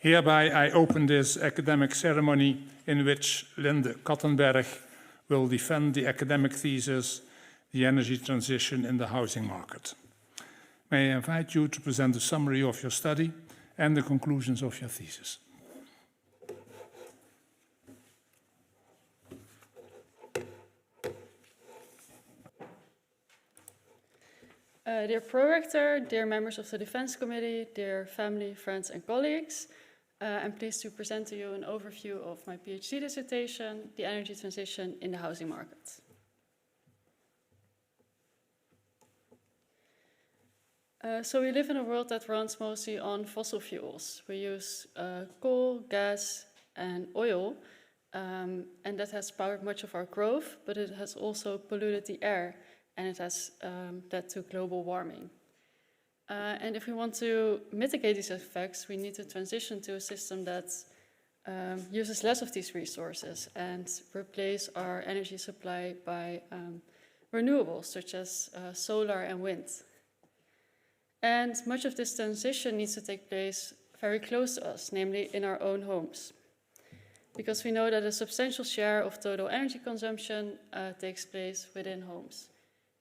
Hereby I open this academic ceremony in which Linde Kattenberg will defend the academic thesis, The Energy Transition in the Housing Market. May I invite you to present a summary of your study and the conclusions of your thesis. Dear Pro-Rector, dear members of the Defense Committee, dear family, friends and colleagues, I'm pleased to present to you an overview of my PhD dissertation, The Energy Transition in the Housing Market. So we live in a world that runs mostly on fossil fuels. We use coal, gas and oil, and that has powered much of our growth, but it has also polluted the air, and it has led to global warming. And if we want to mitigate these effects, we need to transition to a system that uses less of these resources and replace our energy supply by renewables, such as solar and wind. And much of this transition needs to take place very close to us, namely in our own homes. Because we know that a substantial share of total energy consumption takes place within homes.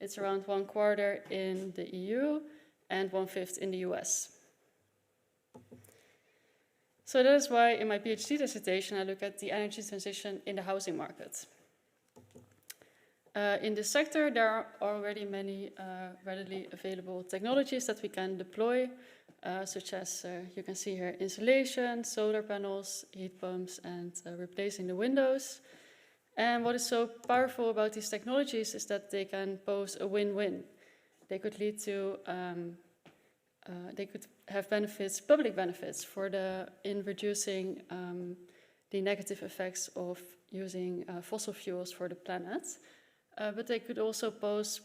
It's around 1/4 in the EU and 1/5 in the US. So that is why in my PhD dissertation I look at the energy transition in the housing market. In this sector there are already many readily available technologies that we can deploy, such as you can see here insulation, solar panels, heat pumps and replacing the windows. And what is so powerful about these technologies is that they can pose a win-win. They could lead to, they could have benefits, public benefits in reducing the negative effects of using fossil fuels for the planet. But they could also pose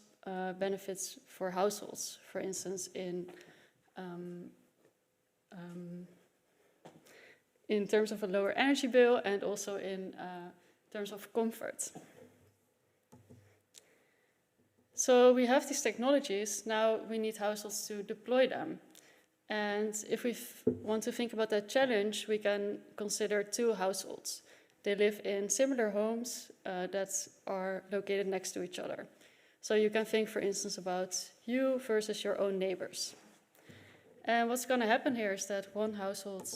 benefits for households, for instance, in terms of a lower energy bill and also in terms of comfort. So we have these technologies, now we need households to deploy them. And if we want to think about that challenge, we can consider two households. They live in similar homes that are located next to each other. So you can think, for instance, about you versus your own neighbors. And what's going to happen here is that one household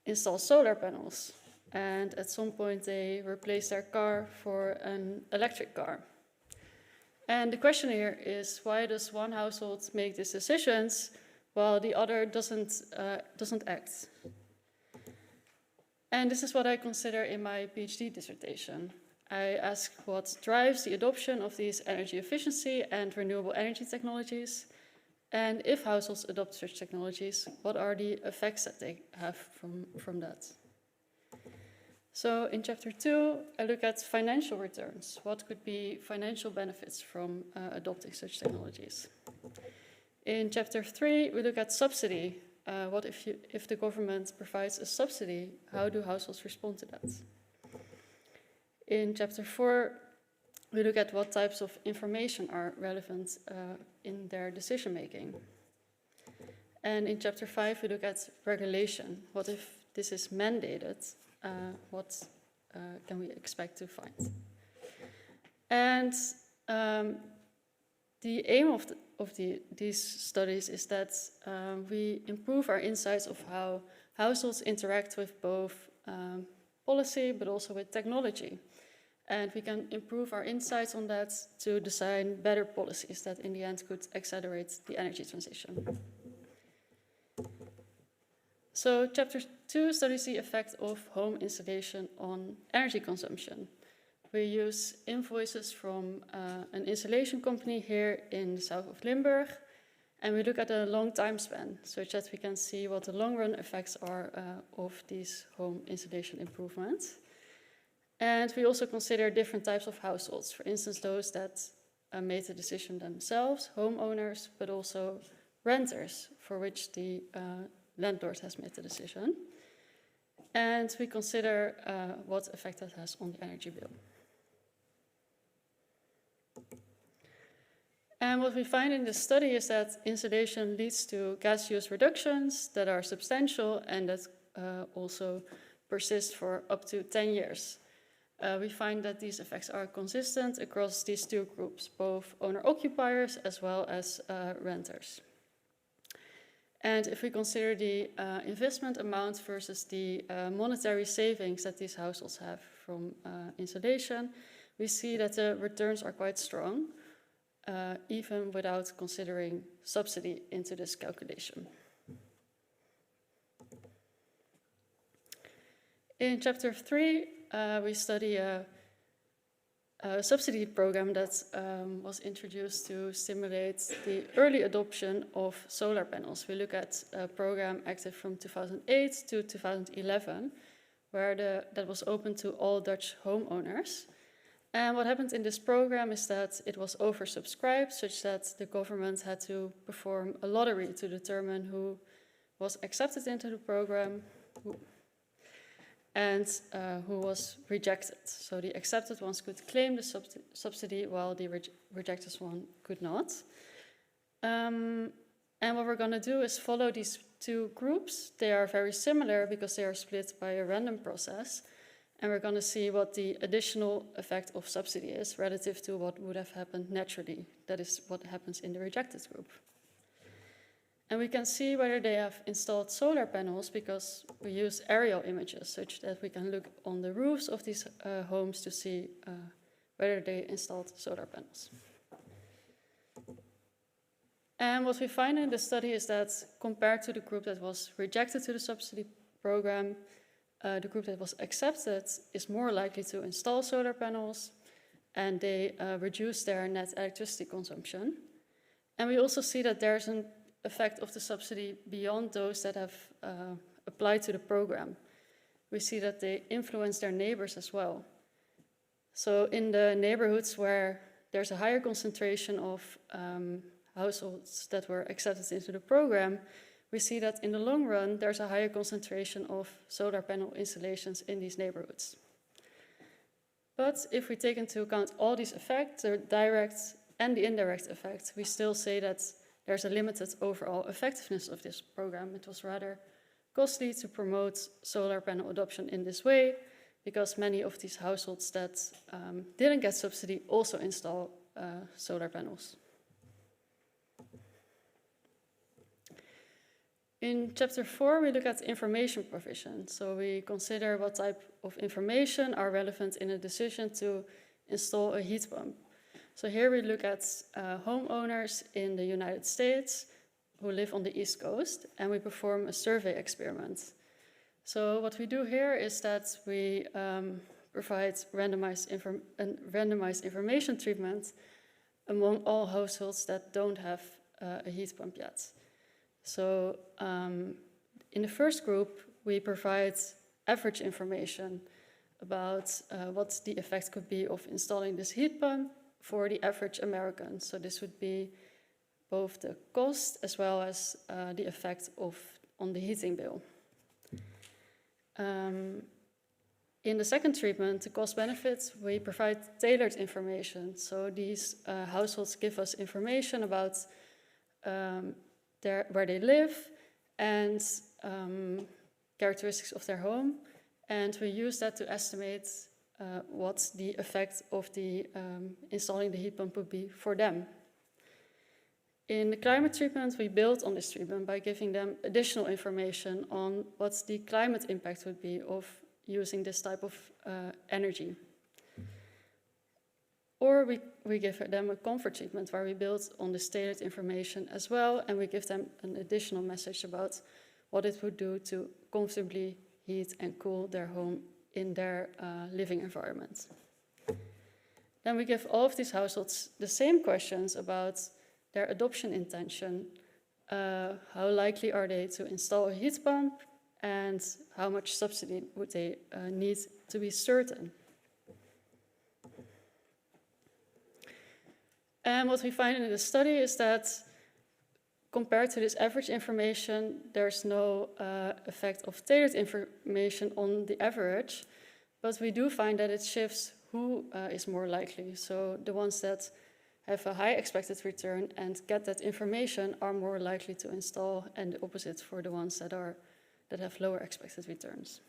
installs solar panels, and at some point they replace their car for an electric car. And the question here is, why does one household make these decisions while the other doesn't act? And this is what I consider in my PhD dissertation. I ask what drives the adoption of these energy efficiency and renewable energy technologies, and if households adopt such technologies, what are the effects that they have from that? So in chapter 2, I look at financial returns. What could be financial benefits from adopting such technologies? In chapter 3, we look at subsidy. What if the government provides a subsidy? How do households respond to that? In chapter 4, we look at what types of information are relevant in their decision making. And in chapter 5, we look at regulation. What if this is mandated? What can we expect to find? And the aim of these studies is that we improve our insights of how households interact with both policy but also with technology. And we can improve our insights on that to design better policies that in the end could accelerate the energy transition. So chapter 2 studies the effect of home installation on energy consumption. We use invoices from an insulation company here in the south of Limburg, and we look at a long time span, so that we can see what the long-run effects are of these home installation improvements. And we also consider different types of households, for instance, those that made the decision themselves, homeowners, but also renters, for which the landlord has made the decision. And we consider what effect that has on the energy bill. And what we find in this study is that insulation leads to gas use reductions that are substantial and that also persist for up to 10 years. We find that these effects are consistent across these two groups, both owner-occupiers as well as renters. And if we consider the investment amount versus the monetary savings that these households have from insulation, we see that the returns are quite strong, even without considering subsidy into this calculation. In chapter 3, we study a subsidy program that was introduced to stimulate the early adoption of solar panels. We look at a program active from 2008 to 2011, where that was open to all Dutch homeowners. And what happened in this program is that it was oversubscribed, such that the government had to perform a lottery to determine who was accepted into the program and who was rejected. So the accepted ones could claim the subsidy, while the rejected one could not. And what we're going to do is follow these two groups. They are very similar because they are split by a random process. And we're going to see what the additional effect of subsidy is relative to what would have happened naturally. That is what happens in the rejected group. And we can see whether they have installed solar panels because we use aerial images such that we can look on the roofs of these homes to see whether they installed solar panels. And what we find in the study is that compared to the group that was rejected to the subsidy program, the group that was accepted is more likely to install solar panels, and they reduce their net electricity consumption. And we also see that there's an effect of the subsidy beyond those that have applied to the program. We see that they influence their neighbors as well. So in the neighborhoods where there's a higher concentration of households that were accepted into the program, we see that in the long run, there's a higher concentration of solar panel installations in these neighborhoods. But if we take into account all these effects, the direct and the indirect effects, we still say that there's a limited overall effectiveness of this program. It was rather costly to promote solar panel adoption in this way, because many of these households that didn't get subsidy also install solar panels. In chapter 4, we look at information provision. So we consider what type of information are relevant in a decision to install a heat pump. So here we look at homeowners in the United States who live on the East Coast, and we perform a survey experiment. So what we do here is that we provide randomized information treatment among all households that don't have a heat pump yet. So in the first group, we provide average information about what the effect could be of installing this heat pump for the average American. So this would be both the cost as well as the effect on the heating bill. In the second treatment, the cost benefits, we provide tailored information. So these households give us information about where they live and characteristics of their home, and we use that to estimate what the effect of the installing the heat pump would be for them. In the climate treatment, we build on this treatment by giving them additional information on what the climate impact would be of using this type of energy. Or we give them a comfort treatment where we build on this tailored information as well, and we give them an additional message about what it would do to comfortably heat and cool their home in their living environment. Then we give all of these households the same questions about their adoption intention. How likely are they to install a heat pump, and how much subsidy would they need to be certain? And what we find in the study is that compared to this average information, there's no effect of tailored information on the average, but we do find that it shifts who is more likely. So the ones that have a high expected return and get that information are more likely to install, and the opposite for the ones that have lower expected returns.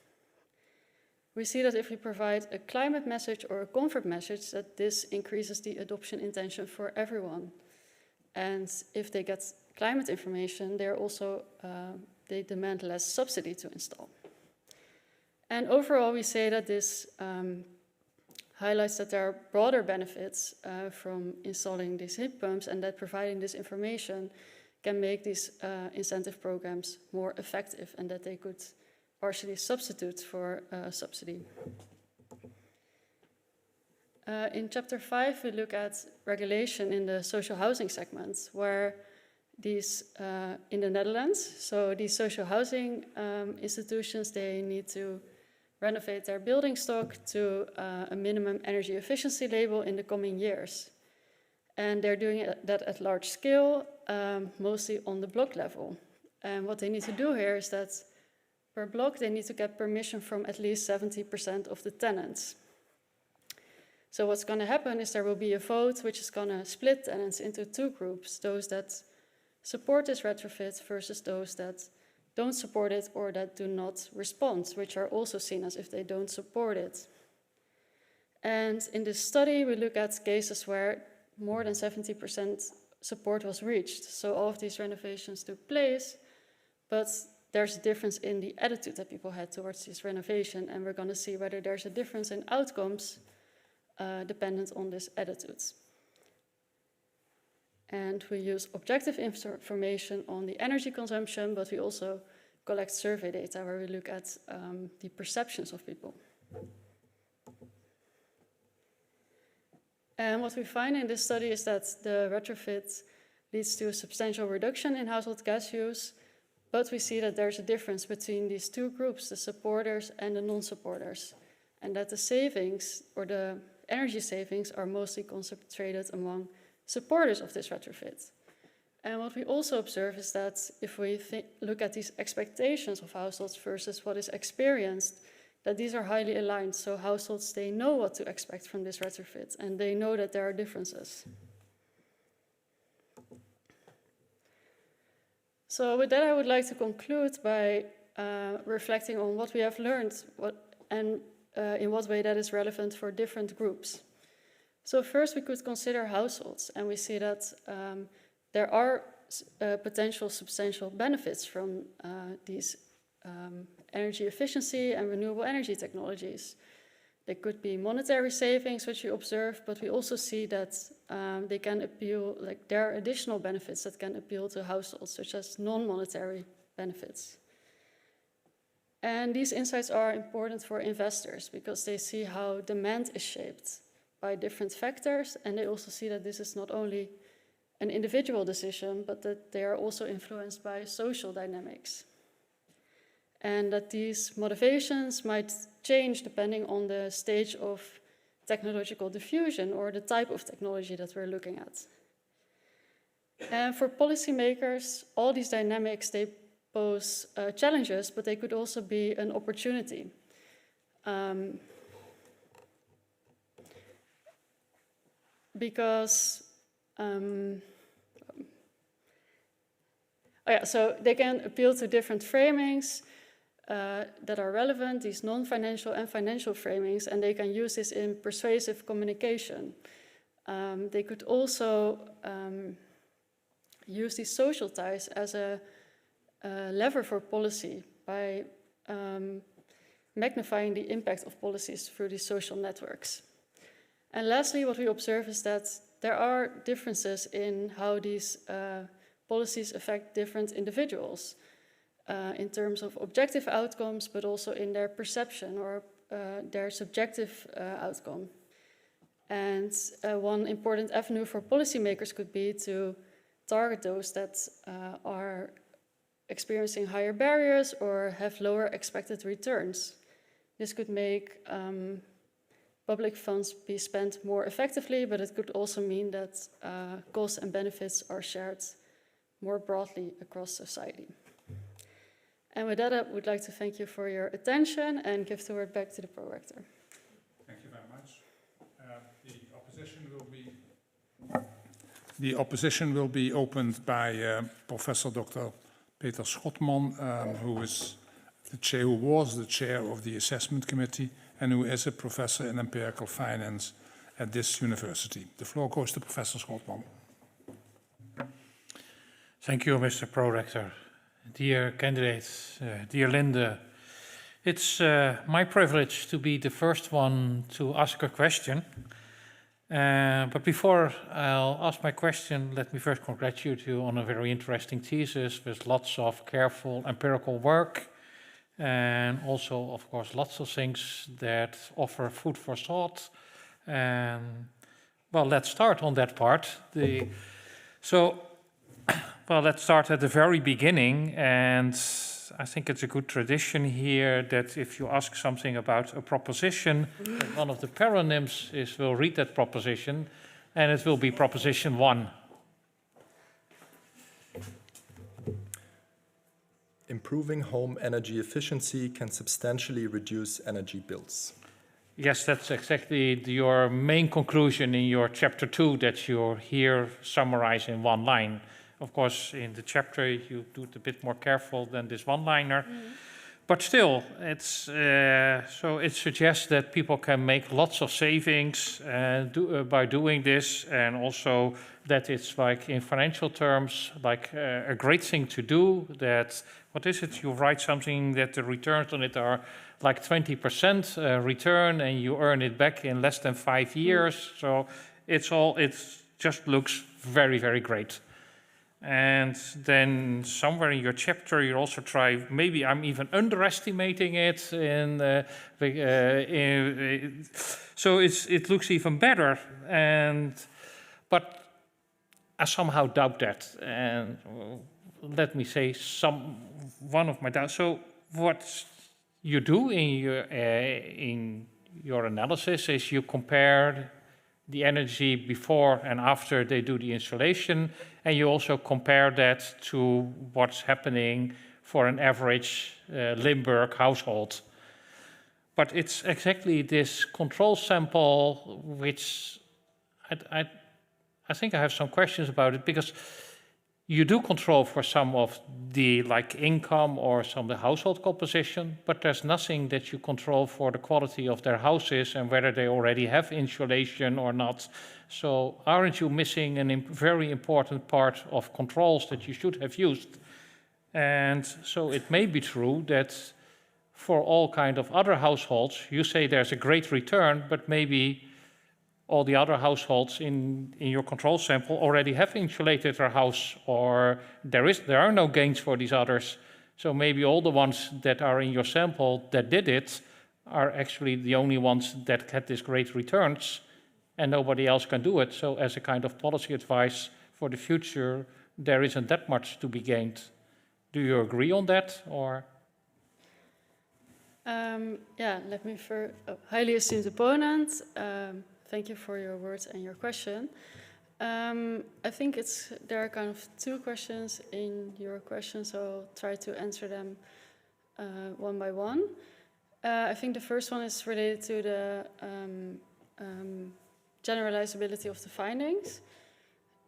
We see that if we provide a climate message or a comfort message, that this increases the adoption intention for everyone. And if they get climate information, they demand less subsidy to install. And overall, we say that this highlights that there are broader benefits from installing these heat pumps, and that providing this information can make these incentive programs more effective, and that they could partially substitute for subsidy. In chapter 5, we look at regulation in the social housing segment, where these, in the Netherlands, so these social housing institutions, they need to renovate their building stock to a minimum energy efficiency label in the coming years. And they're doing that at large scale, mostly on the block level. And what they need to do here is that per block, they need to get permission from at least 70% of the tenants. So what's going to happen is there will be a vote which is going to split tenants into two groups, those that support this retrofit versus those that don't support it or that do not respond, which are also seen as if they don't support it. And in this study, we look at cases where more than 70% support was reached. So all of these renovations took place, but there's a difference in the attitude that people had towards this renovation, and we're going to see whether there's a difference in outcomes dependent on this attitude. And we use objective information on the energy consumption, but we also collect survey data where we look at the perceptions of people. And what we find in this study is that the retrofit leads to a substantial reduction in household gas use, but we see that there's a difference between these two groups, the supporters and the non-supporters, and that the savings or the energy savings are mostly concentrated among supporters of this retrofit. And what we also observe is that if we look at these expectations of households versus what is experienced, that these are highly aligned. So households, they know what to expect from this retrofit, and they know that there are differences. So with that, I would like to conclude by reflecting on what we have learned and in what way that is relevant for different groups. So first, we could consider households, and we see that there are potential substantial benefits from these energy efficiency and renewable energy technologies. There could be monetary savings, which we observe, but we also see that they can appeal, like there are additional benefits that can appeal to households, such as non-monetary benefits. And these insights are important for investors because they see how demand is shaped by different factors, and they also see that this is not only an individual decision, but that they are also influenced by social dynamics. And that these motivations might change depending on the stage of technological diffusion or the type of technology that we're looking at. And for policymakers, all these dynamics, they pose challenges, but they could also be an opportunity. So they can appeal to different framings that are relevant, these non-financial and financial framings, and they can use this in persuasive communication. They could also use these social ties as a lever for policy by magnifying the impact of policies through these social networks. And lastly, what we observe is that there are differences in how these policies affect different individuals in terms of objective outcomes, but also in their perception or their subjective outcome. And one important avenue for policymakers could be to target those that are experiencing higher barriers or have lower expected returns. This could make public funds be spent more effectively, but it could also mean that costs and benefits are shared more broadly across society. And with that, I would like to thank you for your attention and give the word back to the prorector. Thank you very much. The opposition will be The opposition will be opened by Professor Dr. Peter Schotman, who was the chair of the assessment committee and who is a professor in empirical finance at this university. The floor goes to Professor Schotman. Thank you, Mr. Prorector. Dear candidates, dear Linde, it's my privilege to be the first one to ask a question. But before I'll ask my question, let me first congratulate you on a very interesting thesis with lots of careful empirical work and also, of course, lots of things that offer food for thought. Well, let's start on that part. Well, let's start at the very beginning, and I think it's a good tradition here that if you ask something about a proposition, one of the paronyms will read that proposition, and it will be proposition 1. Improving home energy efficiency can substantially reduce energy bills. Yes, that's exactly your main conclusion in your chapter 2 that you here summarize in one line. Of course, in the chapter, you do it a bit more careful than this one-liner. But still, so it suggests that people can make lots of savings by doing this, and also that it's like in financial terms, like a great thing to do. That, what is it? You write something that the returns on it are like 20% return, and you earn it back in less than 5 years. So it just looks very, very great. And then somewhere in your chapter, you also try, maybe I'm even underestimating it, so it looks even better. But I somehow doubt that. And let me say one of my doubts. So what you do in your analysis is you compare the energy before and after they do the installation, and you also compare that to what's happening for an average Limburg household. But it's exactly this control sample which I think I have some questions about it, because you do control for some of the income or some of the household composition, but there's nothing that you control for the quality of their houses and whether they already have insulation or not. So aren't you missing a very important part of controls that you should have used? And so it may be true that for all kind of other households, you say there's a great return, but maybe all the other households in your control sample already have insulated their house, or there are no gains for these others. So maybe all the ones that are in your sample that did it are actually the only ones that had these great returns, and nobody else can do it. So as a kind of policy advice for the future, there isn't that much to be gained. Do you agree on that, or? Yeah, let me first, highly esteemed opponent. Thank you for your words and your question. I think there are kind of 2 questions in your question, so I'll try to answer them one by one. I think the first one is related to the generalizability of the findings.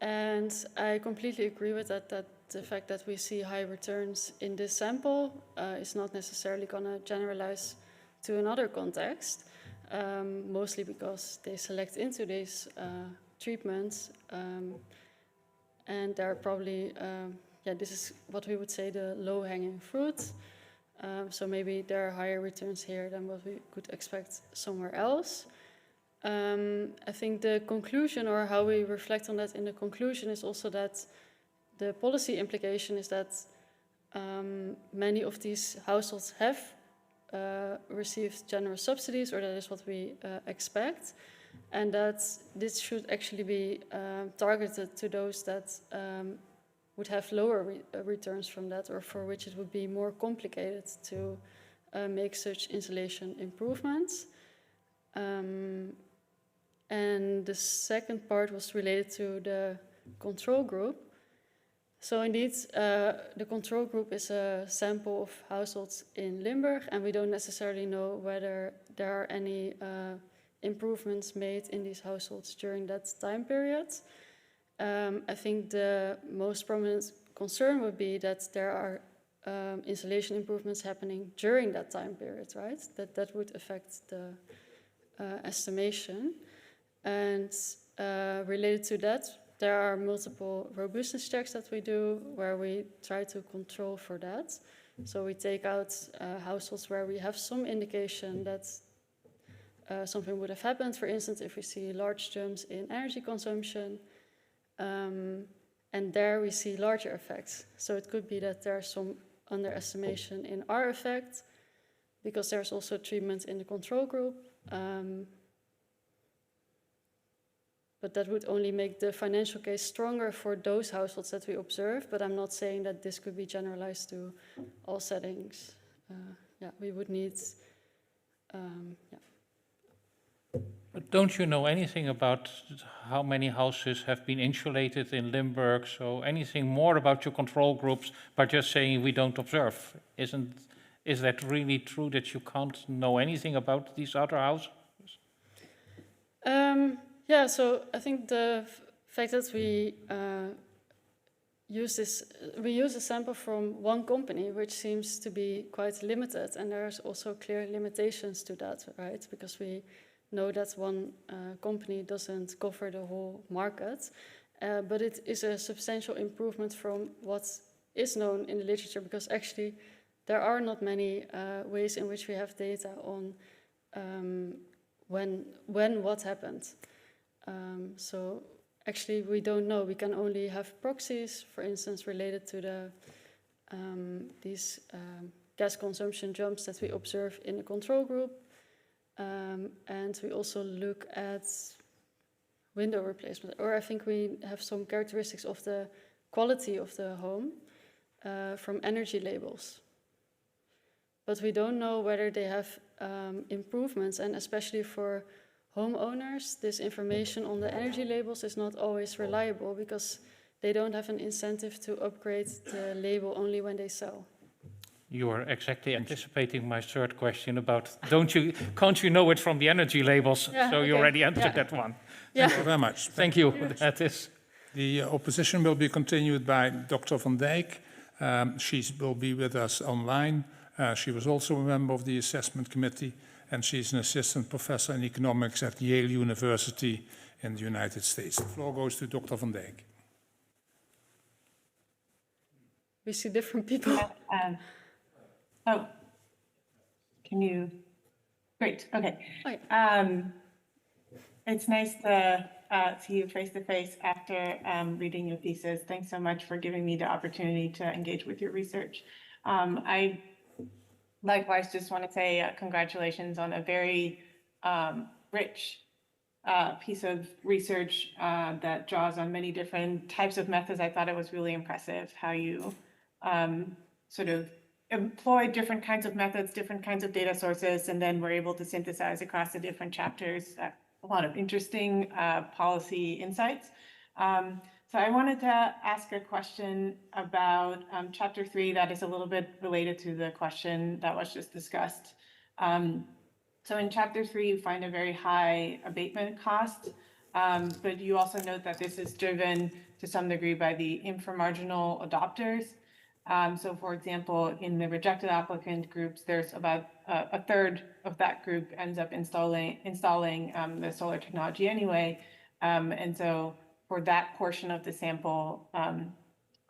And I completely agree with that the fact that we see high returns in this sample is not necessarily going to generalize to another context. Mostly because they select into these treatments, and they're probably, this is what we would say the low-hanging fruit. So maybe there are higher returns here than what we could expect somewhere else. I think the conclusion, or how we reflect on that in the conclusion, is also that the policy implication is that many of these households have received generous subsidies, or that is what we expect, and that this should actually be targeted to those that would have lower returns from that, or for which it would be more complicated to make such insulation improvements. And the second part was related to the control group. So indeed, the control group is a sample of households in Limburg, and we don't necessarily know whether there are any improvements made in these households during that time period. I think the most prominent concern would be that there are insulation improvements happening during that time period, right? That would affect the estimation. And related to that, there are multiple robustness checks that we do where we try to control for that. So we take out households where we have some indication that something would have happened. For instance, if we see large jumps in energy consumption, and there we see larger effects. So it could be that there's some underestimation in our effect, because there's also treatment in the control group. But that would only make the financial case stronger for those households that we observe, but I'm not saying that this could be generalized to all settings. We would need, But don't you know anything about how many houses have been insulated in Limburg? So anything more about your control groups by just saying we don't observe? Is that really true that you can't know anything about these other houses? Yeah, so I think the fact that we use a sample from one company, which seems to be quite limited, and there's also clear limitations to that, right? Because we know that one company doesn't cover the whole market, but it is a substantial improvement from what is known in the literature, because actually there are not many ways in which we have data on when what happened. So actually we don't know. We can only have proxies, for instance, related to the these gas consumption jumps that we observe in the control group. And we also look at window replacement, or I think we have some characteristics of the quality of the home from energy labels. But we don't know whether they have improvements, and especially for homeowners, this information on the energy labels is not always reliable because they don't have an incentive to upgrade the label only when they sell. You are exactly anticipating my third question about can't you know it from the energy labels? Yeah, so you okay. already answered that one. Thank you very much. Thank you. That is. The opposition will be continued by Dr. van Dijk. She will be with us online. She was also a member of the assessment committee, and she's an assistant professor in economics at Yale University in the United States. The floor goes to Dr. van Dijk. We see different people. Can you? Great. Okay. Oh, yeah. It's nice to see you face to face after reading your thesis. Thanks so much for giving me the opportunity to engage with your research. I likewise just want to say congratulations on a very rich piece of research that draws on many different types of methods. I thought it was really impressive how you sort of employed different kinds of methods, different kinds of data sources, and then were able to synthesize across the different chapters a lot of interesting policy insights. So I wanted to ask a question about chapter 3 that is a little bit related to the question that was just discussed. So in chapter 3, you find a very high abatement cost, but you also note that this is driven to some degree by the inframarginal adopters. So for example, in the rejected applicant groups, there's about a third of that group ends up installing the solar technology anyway. And so for that portion of the sample,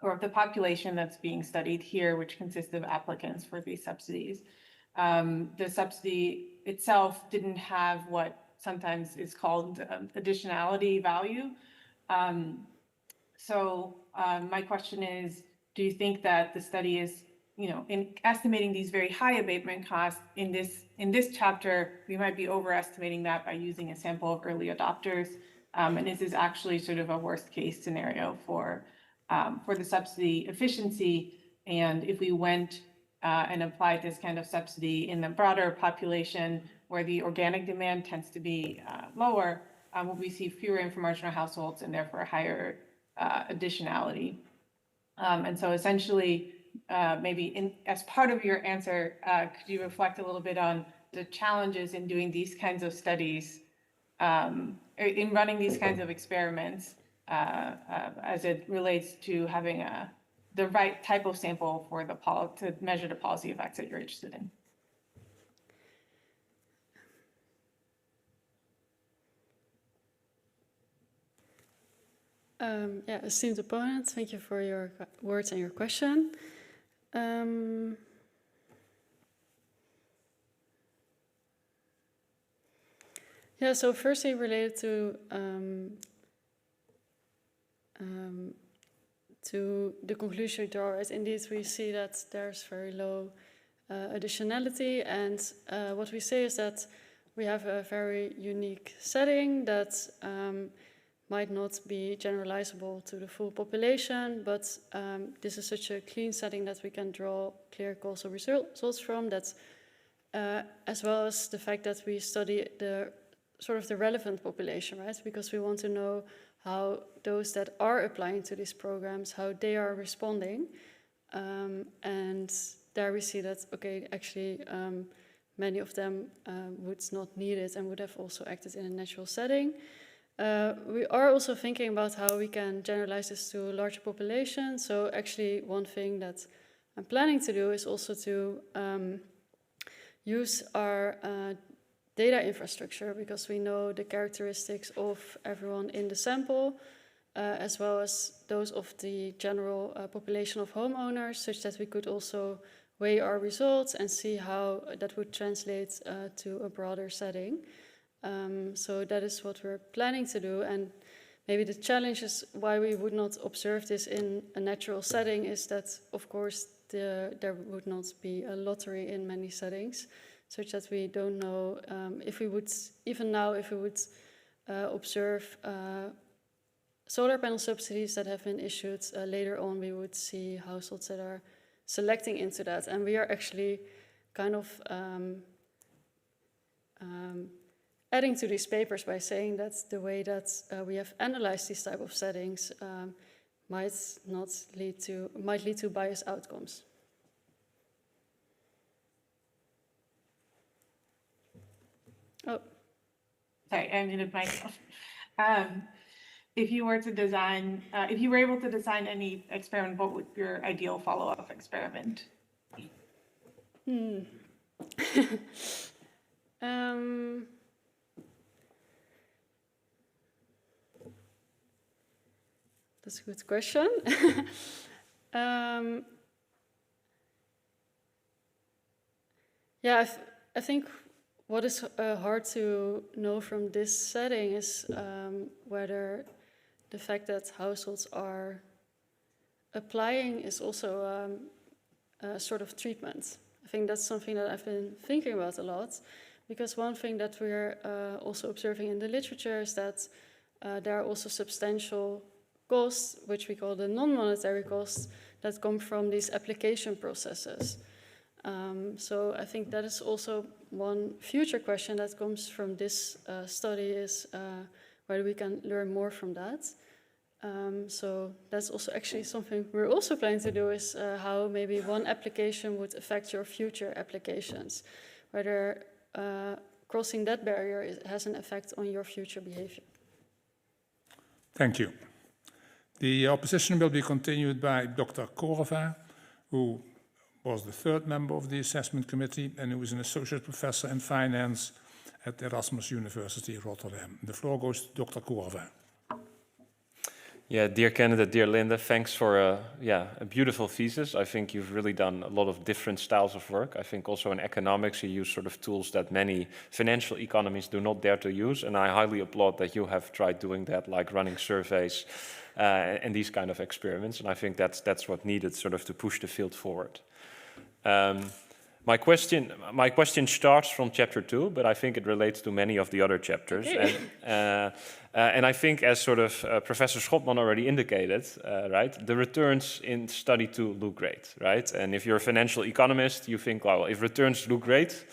or of the population that's being studied here, which consists of applicants for these subsidies, the subsidy itself didn't have what sometimes is called additionality value. So my question is, do you think that the study is, in estimating these very high abatement costs in this chapter, we might be overestimating that by using a sample of early adopters? And this is actually sort of a worst case scenario for the subsidy efficiency. And if we went and applied this kind of subsidy in the broader population where the organic demand tends to be lower, would we see fewer inframarginal households and therefore higher additionality? And so essentially, maybe as part of your answer, could you reflect a little bit on the challenges in doing these kinds of studies, in running these kinds of experiments, as it relates to having the right type of sample for to measure the policy effects that you're interested in. Yeah, esteemed opponent, thank you for your words and your question. Yeah, so firstly related to the conclusion we draw, right? Indeed, we see that there's very low additionality, and what we say is that we have a very unique setting that might not be generalizable to the full population, but this is such a clean setting that we can draw clear causal results from, that as well as the fact that we study the sort of the relevant population, right? Because we want to know how those that are applying to these programs, how they are responding. And there we see that, okay, actually many of them would not need it and would have also acted in a natural setting. We are also thinking about how we can generalize this to a larger population. So actually one thing that I'm planning to do is also to use our data infrastructure, because we know the characteristics of everyone in the sample, as well as those of the general population of homeowners, such that we could also weigh our results and see how that would translate to a broader setting. So that is what we're planning to do. And maybe the challenge is why we would not observe this in a natural setting is that, of course, there would not be a lottery in many settings, such that we don't know if we would, even now, if we would observe solar panel subsidies that have been issued, later on we would see households that are selecting into that. And we are actually kind of adding to these papers by saying that the way that we have analyzed these type of settings might lead to biased outcomes. Oh, sorry, I muted myself. If you were to design, if you were able to design any experiment, what would your ideal follow-up experiment be? That's a good question. Yeah, I think what is hard to know from this setting is whether the fact that households are applying is also a sort of treatment. I think that's something that I've been thinking about a lot, because one thing that we're also observing in the literature is that there are also substantial costs, which we call the non-monetary costs, that come from these application processes. So I think that is also one future question that comes from this study is whether we can learn more from that. So that's also actually something we're also planning to do, is how maybe one application would affect your future applications, whether crossing that barrier has an effect on your future behavior. Thank you. The opposition will be continued by Dr. Korova, who was the third member of the assessment committee and who is an associate professor in finance at Erasmus University, Rotterdam. The floor goes to Dr. Korova. Yeah, dear candidate, dear Linde, thanks for a beautiful thesis. I think you've really done a lot of different styles of work. I think also in economics you use sort of tools that many financial economists do not dare to use, and I highly applaud that you have tried doing that, like running surveys and these kind of experiments, and I think that's what needed sort of to push the field forward. My question starts from chapter 2, but I think it relates to many of the other chapters. Okay. And I think, as sort of Professor Schotman already indicated, right, the returns in study 2 look great, right? And if you're a financial economist, you think, well, if returns look great,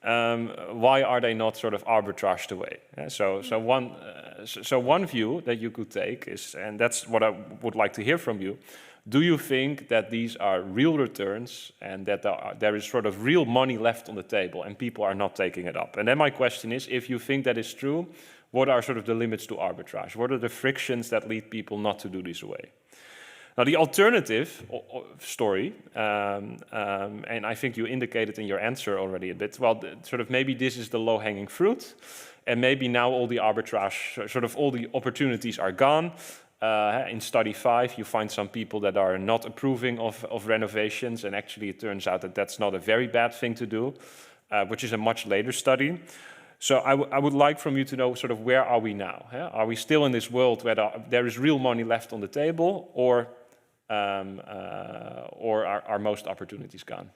why are they not sort of arbitraged away? So one view that you could take is, and that's what I would like to hear from you, Do you think that these are real returns and that there is sort of real money left on the table and people are not taking it up? And then my question is, if you think that is true, what are sort of the limits to arbitrage? What are the frictions that lead people not to do this away? Now, the alternative story, and I think you indicated in your answer already a bit, well, sort of maybe this is the low-hanging fruit, and maybe now all the arbitrage, sort of all the opportunities are gone. In study 5, you find some people that are not approving of renovations, and actually it turns out that that's not a very bad thing to do, which is a much later study. So I would like from you to know sort of where are we now? Are we still in this world where there is real money left on the table, or are most opportunities gone?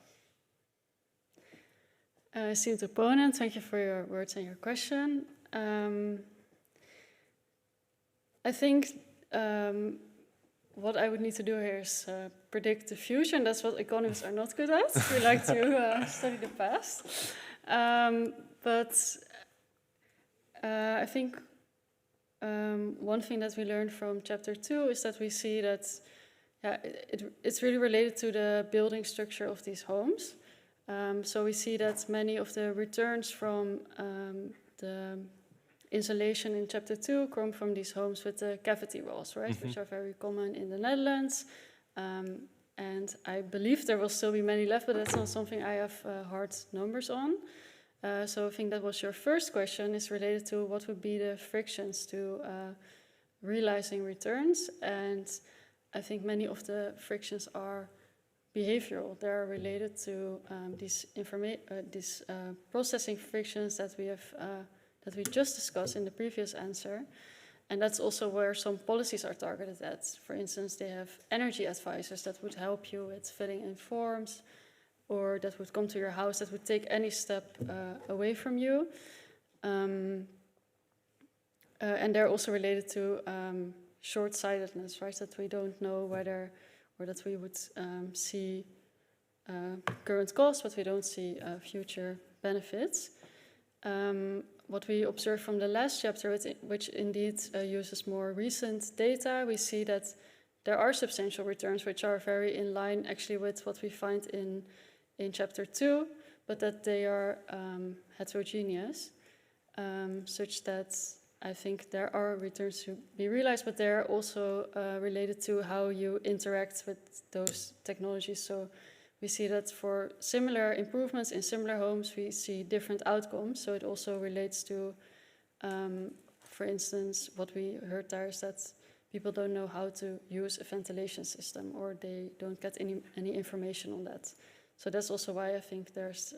Esteemed opponent, thank you for your words and your question. I think what I would need to do here is predict the future, and that's what economists are not good at. We like to study the past. But I think one thing that we learned from chapter 2 is that we see that it's really related to the building structure of these homes. So we see that many of the returns from the insulation in chapter 2 come from these homes with the cavity walls, right, which are very common in the Netherlands. And I believe there will still be many left, but that's not something I have hard numbers on. So I think that was your first question, is related to what would be the frictions to realizing returns. And I think many of the frictions are behavioral. They are related to these processing frictions that we just discussed in the previous answer. And that's also where some policies are targeted at. For instance, they have energy advisors that would help you with filling in forms, or that would come to your house, that would take any step away from you. And they're also related to short-sightedness, right? That we don't know whether, or that we would see current costs, but we don't see future benefits. What we observed from the last chapter, which indeed uses more recent data, we see that there are substantial returns which are very in line actually with what we find in chapter 2, but that they are heterogeneous, such that I think there are returns to be realized, but they're also related to how you interact with those technologies. So we see that for similar improvements in similar homes, we see different outcomes. So it also relates to, for instance, what we heard there is that people don't know how to use a ventilation system, or they don't get any information on that. So that's also why I think there's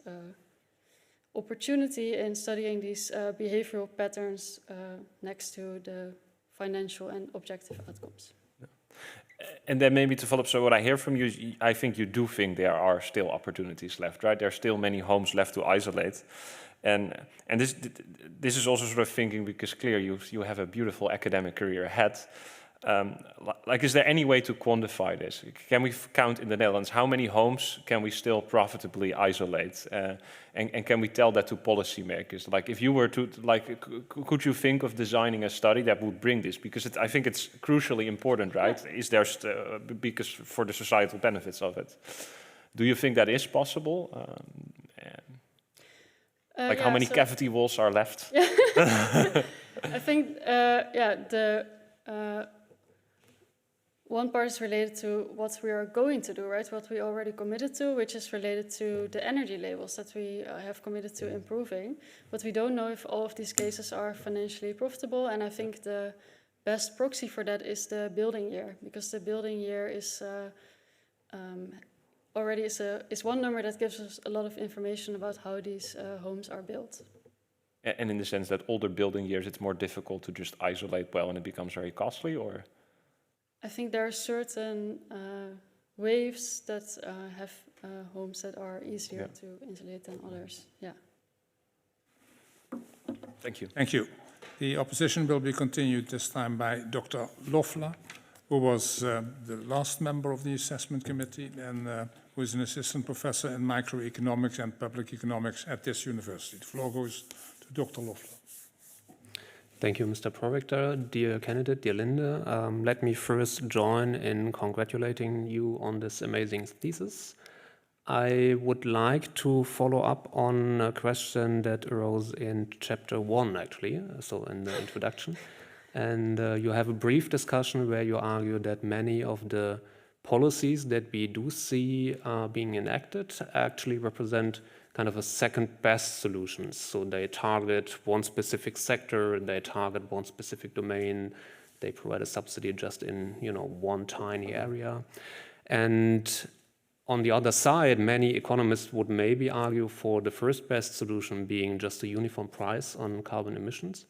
opportunity in studying these behavioral patterns next to the financial and objective outcomes. And then maybe to follow up, so what I hear from you, I think you do think there are still opportunities left, right? There are still many homes left to isolate. And this is also sort of thinking, because clearly you have a beautiful academic career ahead. Like, is there any way to quantify this? Can we count in the Netherlands how many homes can we still profitably isolate? And can we tell that to policymakers? Like, if you were to, like, could you think of designing a study that would bring this? Because I think it's crucially important, right? Yeah. Is there because for the societal benefits of it? Do you think that is possible? Like, how many cavity walls are left? I think, one part is related to what we are going to do, right? What we already committed to, which is related to the energy labels that we have committed to improving. But we don't know if all of these cases are financially profitable. And I think the best proxy for that is the building year, because the building year is already is one number that gives us a lot of information about how these homes are built. And in the sense that older building years, it's more difficult to just isolate well and it becomes very costly, or? I think there are certain waves that have homes that are easier to insulate than others. Yeah. Thank you. Thank you. The opposition will be continued this time by Dr. Loeffler, who was the last member of the assessment committee and who is an assistant professor in microeconomics and public economics at this university. The floor goes to Dr. Loeffler. Thank you, Mr. Prorector. Dear candidate, dear Linde, let me first join in congratulating you on this amazing thesis. I would like to follow up on a question that arose in chapter 1, actually, so in the introduction. And you have a brief discussion where you argue that many of the policies that we do see being enacted actually represent kind of a second best solutions. So they target one specific sector, they target one specific domain, they provide a subsidy just in, you know, one tiny area. And on the other side, many economists would maybe argue for the first best solution being just a uniform price on carbon emissions.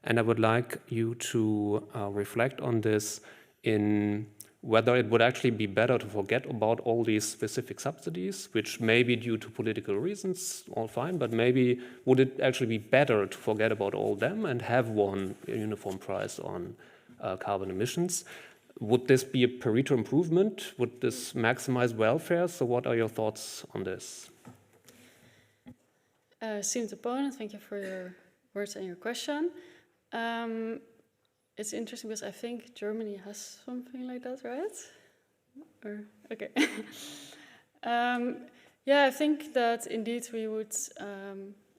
And I would like you to reflect on this in whether it would actually be better to forget about all these specific subsidies, which may be due to political reasons, all fine, but maybe would it actually be better to forget about all them and have one uniform price on carbon emissions? Would this be a Pareto improvement? Would this maximize welfare? So what are your thoughts on this? Esteemed opponent, thank you for your words and your question. It's interesting because I think Germany has something like that, right? Or, okay. Yeah, I think that indeed we would,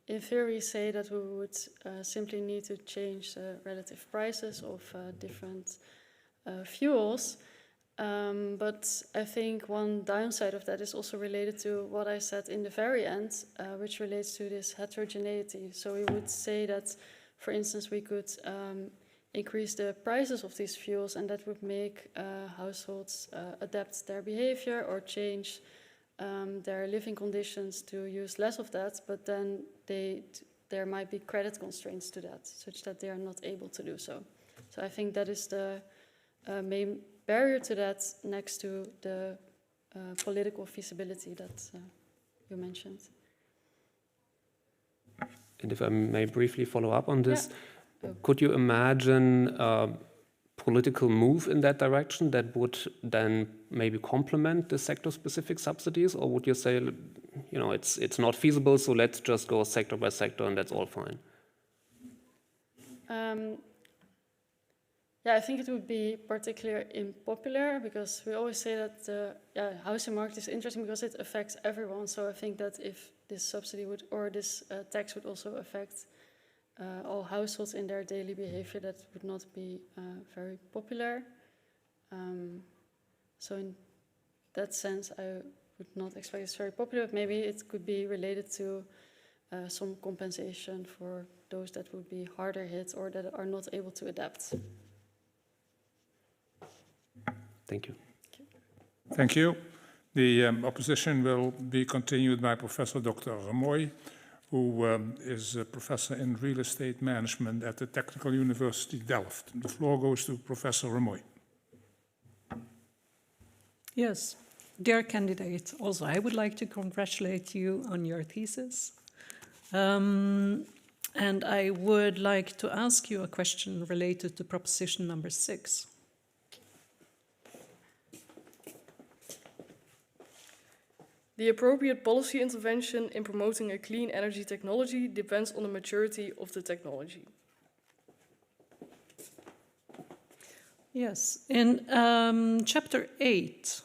in theory, say that we would simply need to change the relative prices of different fuels. But I think one downside of that is also related to what I said in the very end, which relates to this heterogeneity. So we would say that, for instance, we could increase the prices of these fuels, and that would make households adapt their behavior or change their living conditions to use less of that, but then there might be credit constraints to that, such that they are not able to do so. So I think that is the main barrier to that, next to the political feasibility that you mentioned. And if I may briefly follow up on this, Yeah. could you imagine a political move in that direction that would then maybe complement the sector-specific subsidies? Or would you say, you know, it's not feasible, so let's just go sector by sector and that's all fine? Yeah, I think it would be particularly unpopular, because we always say that the housing market is interesting because it affects everyone. So I think that if this subsidy would, or this tax would also affect all households in their daily behavior, that would not be very popular. So in that sense, I would not expect it's very popular, but maybe it could be related to some compensation for those that would be harder hit or that are not able to adapt. Thank you. Thank you. The opposition will be continued by Professor Dr. Remoy, who is a professor in real estate management at the Technical University Delft. The floor goes to Professor Remoy. Yes, dear candidate, also I would like to congratulate you on your thesis. And I would like to ask you a question related to proposition number 6. The appropriate policy intervention in promoting a clean energy technology depends on the maturity of the technology. Yes, in chapter 8,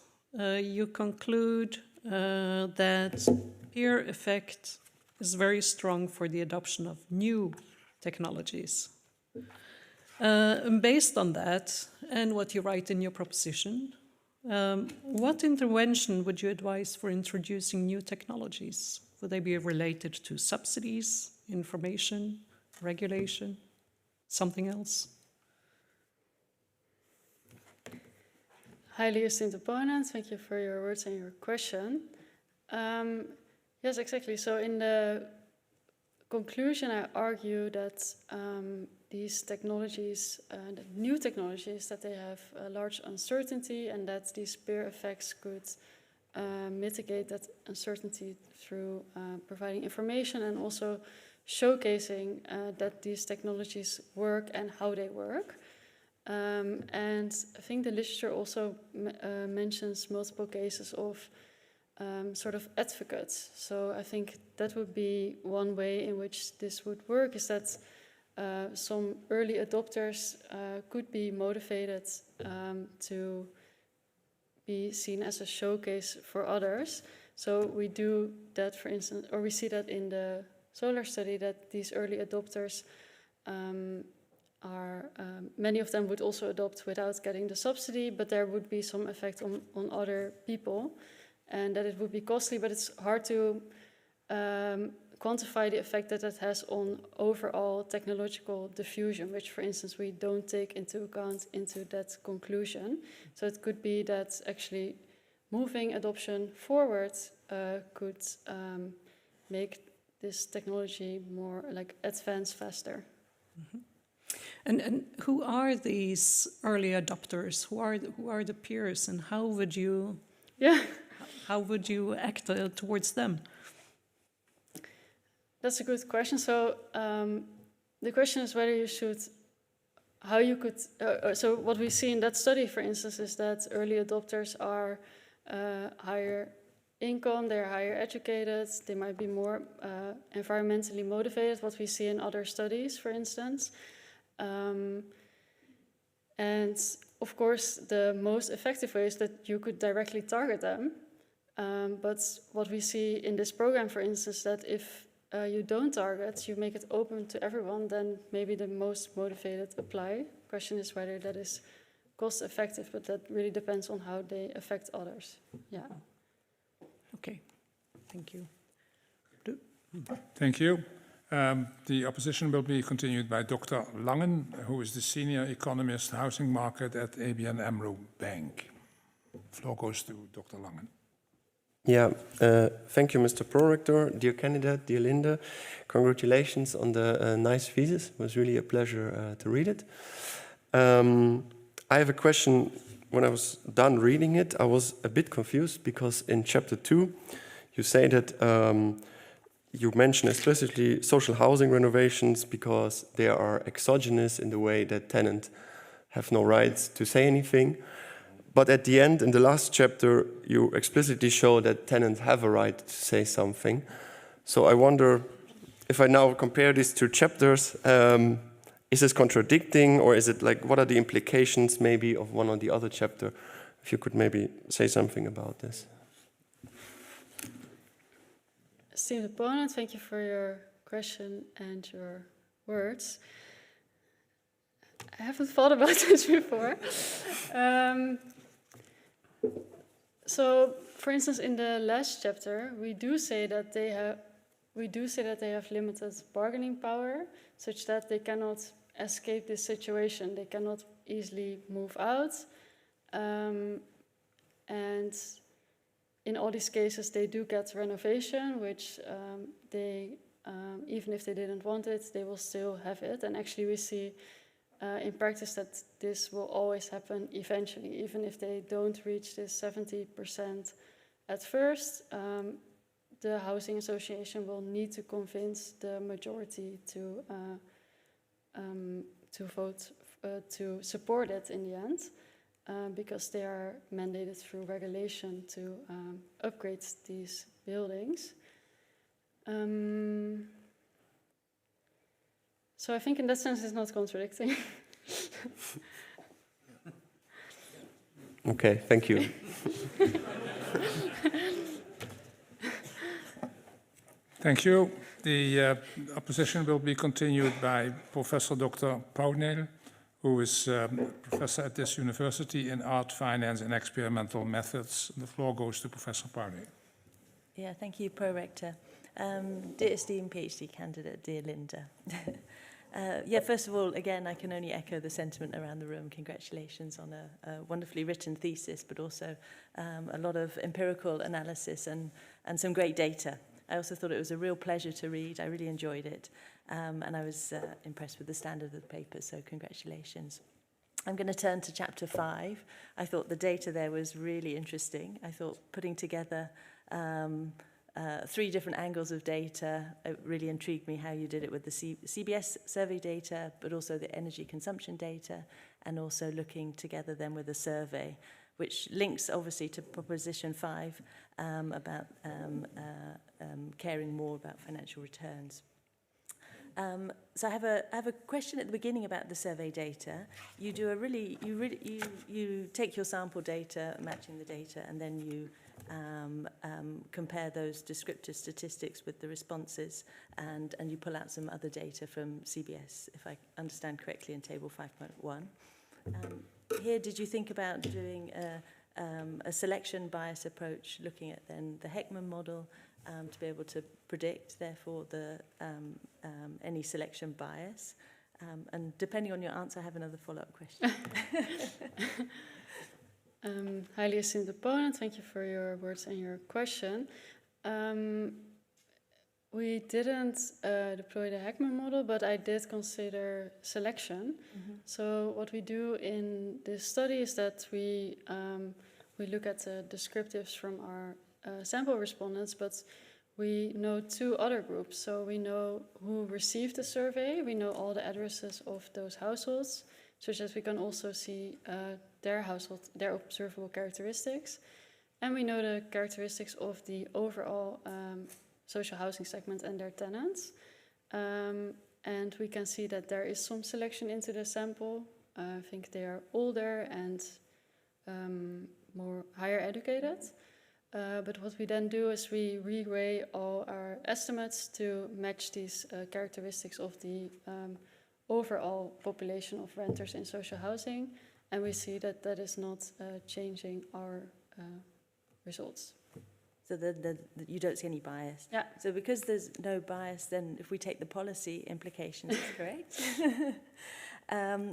you conclude that peer effect is very strong for the adoption of new technologies. Based on that, and what you write in your proposition, what intervention would you advise for introducing new technologies? Would they be related to subsidies, information, regulation, something else? Highly esteemed opponent, thank you for your words and your question. Yes, exactly. So in the conclusion, I argue that these technologies, the new technologies, that they have a large uncertainty, and that these peer effects could mitigate that uncertainty through providing information and also showcasing that these technologies work and how they work. And I think the literature also mentions multiple cases of sort of advocates. So I think that would be one way in which this would work, is that some early adopters could be motivated to be seen as a showcase for others. So we do that, for instance, or we see that in the solar study, that these early adopters many of them would also adopt without getting the subsidy, but there would be some effect on other people, and that it would be costly, but it's hard to quantify the effect that it has on overall technological diffusion, which, for instance, we don't take into account into that conclusion. So it could be that actually moving adoption forward could make this technology more like advance faster. Mm-hmm. And who are these early adopters? Who are the peers, and how would you act towards them? That's a good question. So the question is whether you should, how you could. So what we see in that study, for instance, is that early adopters are higher income, they're higher educated, they might be more environmentally motivated. What we see in other studies, for instance. And of course, the most effective way is that you could directly target them. But what we see in this program, for instance, that if you don't target, you make it open to everyone, then maybe the most motivated apply. Question is whether that is cost effective, but that really depends on how they affect others. Yeah. Okay, thank you. Thank you. The opposition will be continued by Dr. Langen, who is the senior economist housing market at ABN AMRO Bank. The floor goes to Dr. Langen. Yeah, thank you, Mr. Prorector, dear candidate, dear Linde. Congratulations on the nice thesis. It was really a pleasure to read it. I have a question. When I was done reading it, I was a bit confused because in chapter 2, you say that you mention explicitly social housing renovations because they are exogenous in the way that tenants have no rights to say anything. But at the end, in the last chapter, you explicitly show that tenants have a right to say something. So I wonder if I now compare these two chapters, is this contradicting, or is it like, what are the implications maybe of one or the other chapter? If you could maybe say something about this. Esteemed opponent, thank you for your question and your words. I haven't thought about this before. So, for instance, in the last chapter, we do say that they have limited bargaining power, such that they cannot escape this situation. They cannot easily move out, and in all these cases, they do get renovation, which even if they didn't want it, they will still have it. And actually, we see in practice that this will always happen eventually, even if they don't reach this 70% at first. The housing association will need to convince the majority to vote to support it in the end, because they are mandated through regulation to upgrade these buildings. So I think in that sense it's not contradicting. Okay, thank you. Thank you. The opposition will be continued by Professor Dr. Paunel, who is professor at this university in art, finance, and experimental methods. The floor goes to Professor Paunel. Yeah, thank you, Pro-Rector. Dear esteemed PhD candidate, dear Linde. Yeah, first of all, again, I can only echo the sentiment around the room. Congratulations on a wonderfully written thesis, but also a lot of empirical analysis and some great data. I also thought it was a real pleasure to read. I really enjoyed it, and I was impressed with the standard of the paper, so congratulations. I'm going to turn to chapter 5. I thought the data there was really interesting. I thought putting together 3 different angles of data, it really intrigued me how you did it with the CBS survey data, but also the energy consumption data, and also looking together then with a survey, which links obviously to proposition 5 about caring more about financial returns. So I have a question at the beginning about the survey data. You do you take your sample data, matching the data, and then you compare those descriptive statistics with the responses, and you pull out some other data from CBS, if I understand correctly, in table 5.1. Here, did you think about doing a selection bias approach, looking at then the Heckman model, to be able to predict, therefore, any selection bias? And depending on your answer, I have another follow-up question. Highly esteemed opponent, thank you for your words and your question. We didn't deploy the Heckman model, but I did consider selection. So what we do in this study is that we look at the descriptives from our sample respondents, but we know two other groups. So we know who received the survey, we know all the addresses of those households, such as we can also see their observable characteristics. And we know the characteristics of the overall social housing segment and their tenants. And we can see that there is some selection into the sample. I think they are older and more higher educated. But what we then do is we re-weigh all our estimates to match these characteristics of the overall population of renters in social housing. And we see that that is not changing our results. So you don't see any bias? Yeah. So because there's no bias, then if we take the policy implications, correct?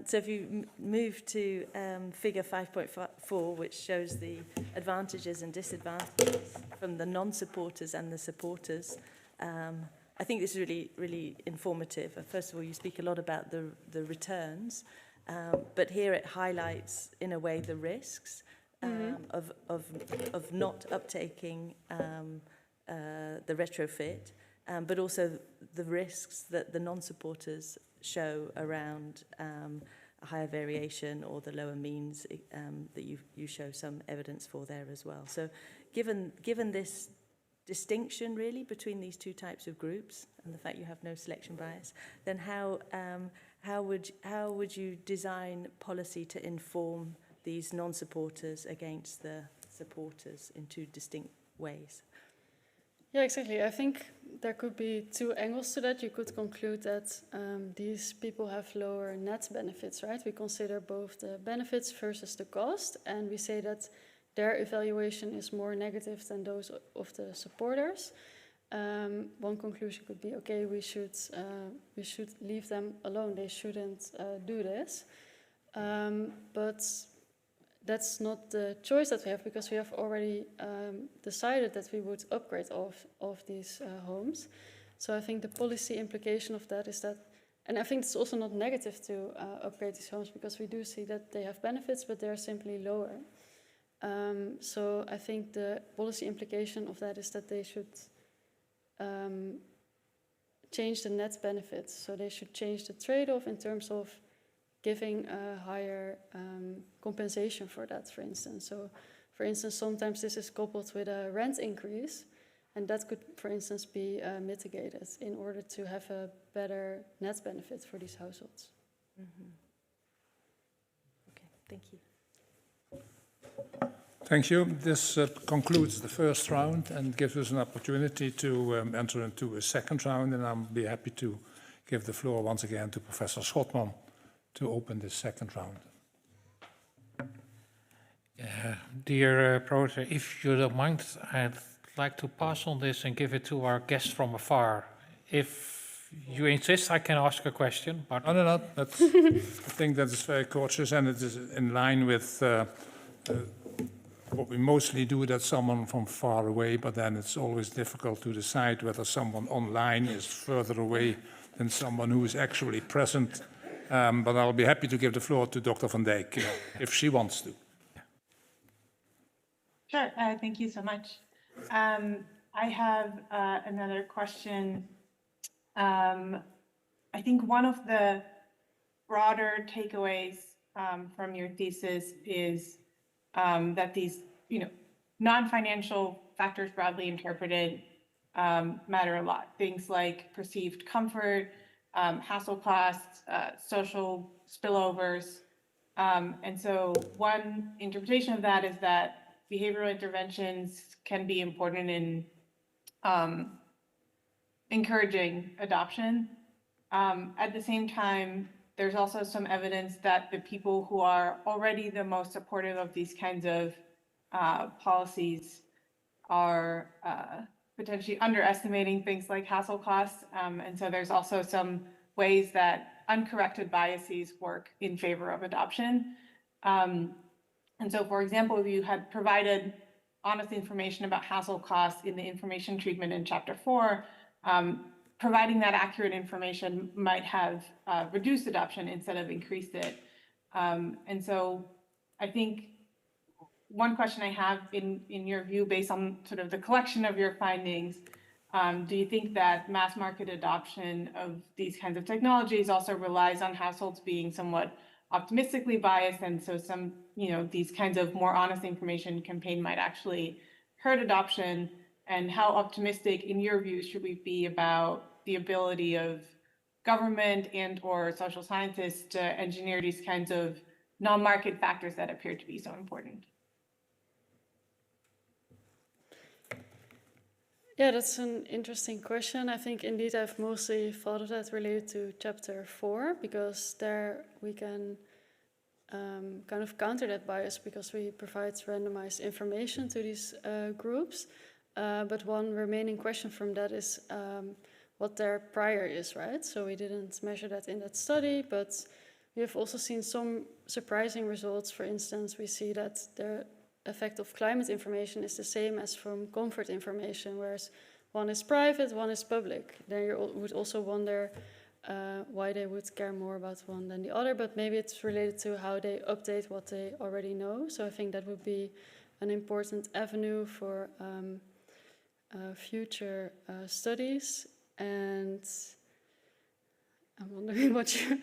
So if you move to figure 5.4, which shows the advantages and disadvantages from the non-supporters and the supporters, I think this is really, really informative. First of all, you speak a lot about the returns, but here it highlights, in a way, the risks of not uptaking the retrofit, but also the risks that the non-supporters show around a higher variation or the lower means that you show some evidence for there as well. So given this distinction really between these two types of groups and the fact you have no selection bias, then how would you design policy to inform these non-supporters against the supporters in two distinct ways? Yeah, exactly. I think there could be two angles to that. You could conclude that these people have lower net benefits, right? We consider both the benefits versus the cost, and we say that their evaluation is more negative than those of the supporters. One conclusion could be, okay, we should leave them alone. They shouldn't do this. But that's not the choice that we have, because we have already decided that we would upgrade all of these homes. So I think the policy implication of that is that, and I think it's also not negative to upgrade these homes, because we do see that they have benefits, but they're simply lower. So I think the policy implication of that is that they should change the net benefits. So they should change the trade-off in terms of giving a higher compensation for that, for instance. So, for instance, sometimes this is coupled with a rent increase, and that could, for instance, be mitigated in order to have a better net benefit for these households. Okay, thank you. Thank you. This concludes the first round and gives us an opportunity to enter into a second round, and I'll be happy to give the floor once again to Professor Schotman to open this second round. Dear Professor, if you don't mind, I'd like to pass on this and give it to our guest from afar. If you insist, I can ask a question. But No. That's, I think that is very cautious, and it is in line with what we mostly do, that someone from far away, but then it's always difficult to decide whether someone online is further away than someone who is actually present. But I'll be happy to give the floor to Dr. van Dijk if she wants to. Sure, thank you so much. I have another question. I think one of the broader takeaways from your thesis is that these, non-financial factors broadly interpreted matter a lot. Things like perceived comfort, hassle costs, social spillovers. And so one interpretation of that is that behavioral interventions can be important in encouraging adoption. At the same time, there's also some evidence that the people who are already the most supportive of these kinds of policies are potentially underestimating things like hassle costs. And so there's also some ways that uncorrected biases work in favor of adoption. And so, for example, if you had provided honest information about hassle costs in the information treatment in Chapter 4, providing that accurate information might have reduced adoption instead of increased it. And so I think one question I have in your view, based on sort of the collection of your findings, do you think that mass market adoption of these kinds of technologies also relies on households being somewhat optimistically biased, and so some, these kinds of more honest information campaign might actually hurt adoption? And how optimistic, in your view, should we be about the ability of government and/or social scientists to engineer these kinds of non-market factors that appear to be so important? Yeah, that's an interesting question. I think indeed I've mostly thought of that related to Chapter 4, because there we can kind of counter that bias because we provide randomized information to these groups. But one remaining question from that is what their prior is, right? So we didn't measure that in that study, but we have also seen some surprising results. For instance, we see that the effect of climate information is the same as from comfort information, whereas one is private, one is public. Then you would also wonder why they would care more about one than the other, but maybe it's related to how they update what they already know. So I think that would be an important avenue for future studies. And I'm wondering what you...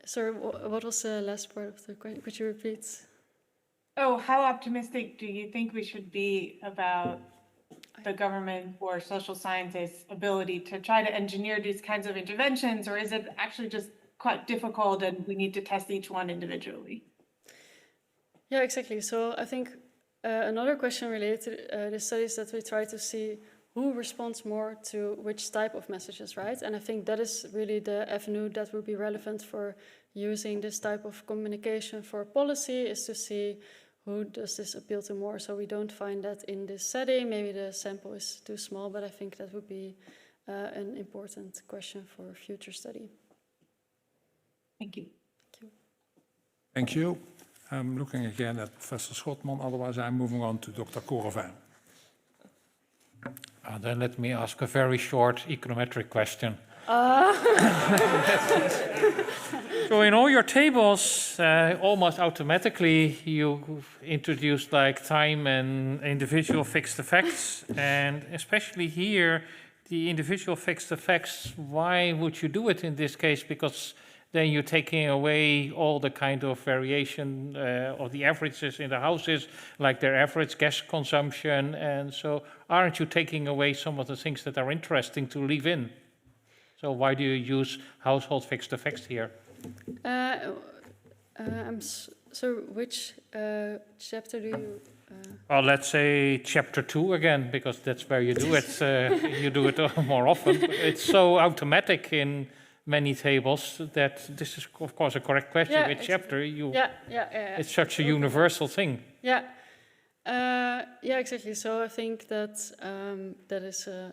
sorry, what was the last part of the question? Could you repeat? Oh, how optimistic do you think we should be about the government or social scientists' ability to try to engineer these kinds of interventions, or is it actually just quite difficult and we need to test each one individually? Yeah, exactly. So I think another question related to the studies that we try to see who responds more to which type of messages, right? And I think that is really the avenue that would be relevant for using this type of communication for policy, is to see who does this appeal to more. So we don't find that in this setting. Maybe the sample is too small, but I think that would be an important question for future study. Thank you. Thank you. Thank you. I'm looking again at Professor Schotman, otherwise I'm moving on to Dr. Corvin. Then let me ask a very short econometric question. So in all your tables, almost automatically, you introduced like time and individual fixed effects. And especially here, the individual fixed effects, why would you do it in this case? Because then you're taking away all the kind of variation of the averages in the houses, like their average gas consumption. And so aren't you taking away some of the things that are interesting to leave in? So why do you use household fixed effects here? So which chapter do you... Well, let's say Chapter 2 again, because that's where you do it. You do it more often. It's so automatic in many tables that this is, of course, a correct question. Yeah, which chapter you... Yeah. It's such a universal thing. Yeah. Yeah, exactly. So I think that that is a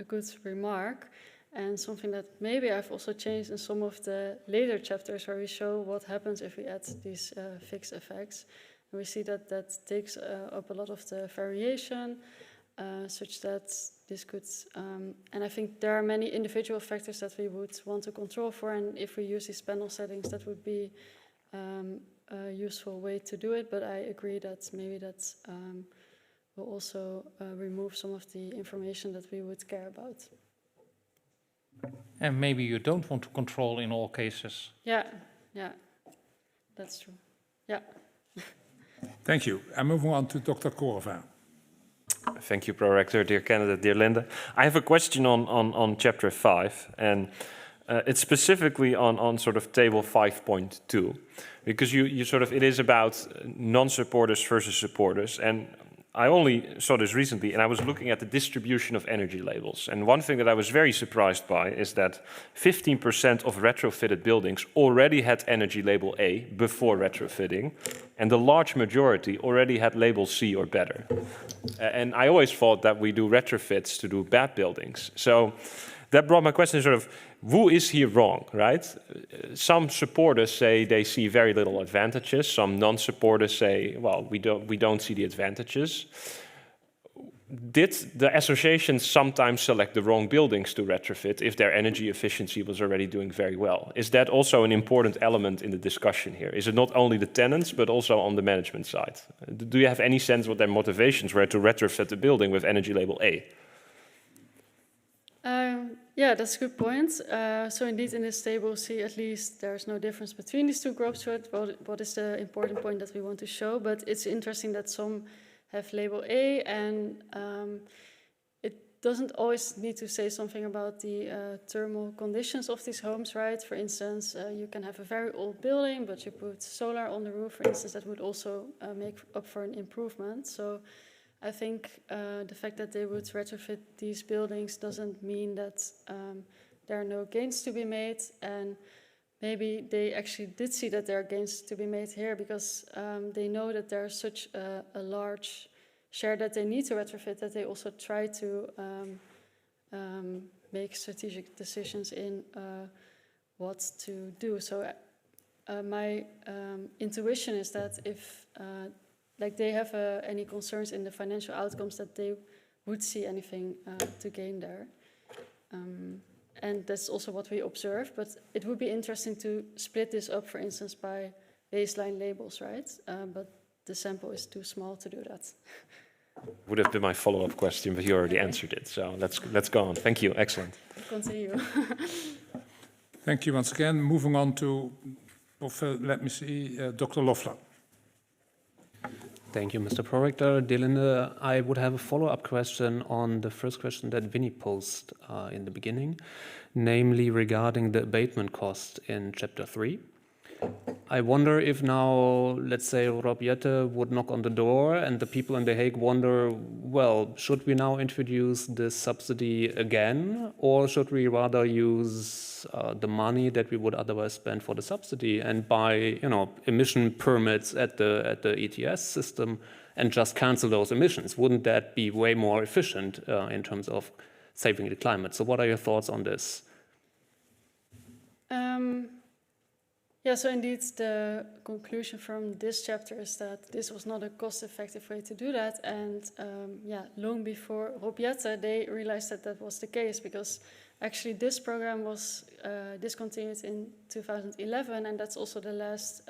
good remark, and something that maybe I've also changed in some of the later chapters where we show what happens if we add these fixed effects. And we see that that takes up a lot of the variation, such that this could... and I think there are many individual factors that we would want to control for, and if we use these panel settings, that would be a useful way to do it. But I agree that maybe that will also remove some of the information that we would care about. And maybe you don't want to control in all cases. Yeah, that's true. Yeah. Thank you. I'm moving on to Dr. Corvin. Thank you, Prorector, dear candidate, dear Linde. I have a question on chapter 5, and it's specifically on sort of table 5.2, because you sort of, it is about non-supporters versus supporters. And I only saw this recently, and I was looking at the distribution of energy labels. And one thing that I was very surprised by is that 15% of retrofitted buildings already had energy label A before retrofitting, and the large majority already had label C or better. And I always thought that we do retrofits to do bad buildings. So that brought my question sort of, who is here wrong, right? Some supporters say they see very little advantages. Some non-supporters say, well, we don't see the advantages. Did the associations sometimes select the wrong buildings to retrofit if their energy efficiency was already doing very well? Is that also an important element in the discussion here? Is it not only the tenants, but also on the management side? Do you have any sense what their motivations were to retrofit the building with energy label A? Yeah, that's a good point. So indeed, in this table, see at least there's no difference between these two groups. What is the important point that we want to show? But it's interesting that some have label A, and it doesn't always need to say something about the thermal conditions of these homes, right? For instance, you can have a very old building, but you put solar on the roof, for instance, that would also make up for an improvement. So I think the fact that they would retrofit these buildings doesn't mean that there are no gains to be made, and maybe they actually did see that there are gains to be made here because they know that there's such a large share that they need to retrofit that they also try to make strategic decisions in what to do. So my intuition is that if like they have any concerns in the financial outcomes, that they would see anything to gain there. And that's also what we observe, but it would be interesting to split this up, for instance, by baseline labels, right? But the sample is too small to do that. Would have been my follow-up question, but you already answered it, so let's go on. Thank you, excellent. Continue. Thank you once again. Moving on to, let me see, Dr. Loeffler. Thank you, Mr. Prorector. Dear Linde, I would have a follow-up question on the first question that Vinny posed in the beginning, namely regarding the abatement cost in Chapter 3. I wonder if now, let's say, Rob Jette would knock on the door and the people in The Hague wonder, well, should we now introduce this subsidy again, or should we rather use the money that we would otherwise spend for the subsidy and buy, emission permits at the ETS system and just cancel those emissions? Wouldn't that be way more efficient in terms of saving the climate? So what are your thoughts on this? Yeah, so indeed the conclusion from this chapter is that this was not a cost-effective way to do that. And long before Rob Jette, they realized that that was the case, because actually this program was discontinued in 2011, and that's also the last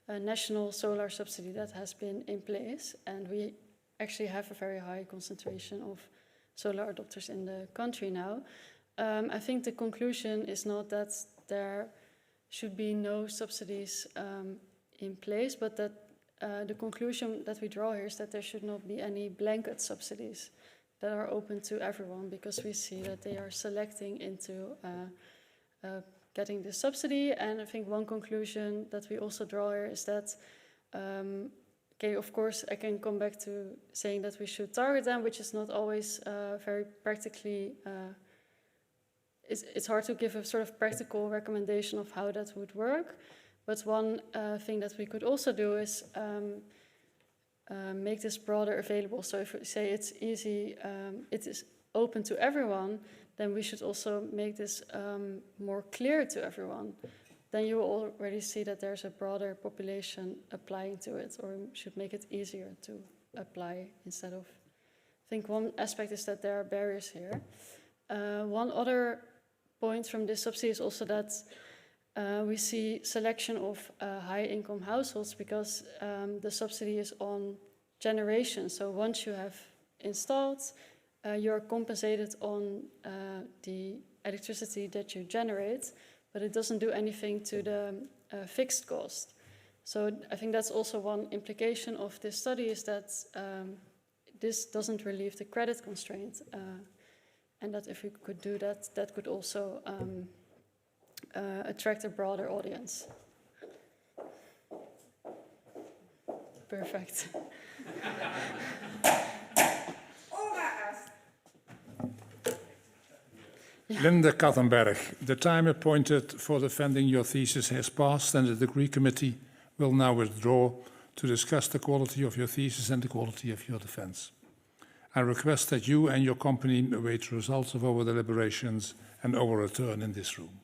national solar subsidy that has been in place. And we actually have a very high concentration of solar adopters in the country now. I think the conclusion is not that there should be no subsidies in place, but that the conclusion that we draw here is that there should not be any blanket subsidies that are open to everyone, because we see that they are selecting into getting the subsidy. And I think one conclusion that we also draw here is that, okay, of course, I can come back to saying that we should target them, which is not always very practically it's hard to give a sort of practical recommendation of how that would work. But one thing that we could also do is make this broader available. So if we say it's easy, it is open to everyone, then we should also make this more clear to everyone. Then you will already see that there's a broader population applying to it, or should make it easier to apply instead of... I think one aspect is that there are barriers here. One other point from this subsidy is also that we see selection of high-income households, because the subsidy is on generation. So once you have installed, you're compensated on the electricity that you generate, but it doesn't do anything to the fixed cost. So I think that's also one implication of this study, is that this doesn't relieve the credit constraint, and that if we could do that, that could also attract a broader audience. Perfect. Linde Kattenberg, the time appointed for defending your thesis has passed, and the degree committee will now withdraw to discuss the quality of your thesis and the quality of your defense. I request that you and your company await results of our deliberations and our return in this room.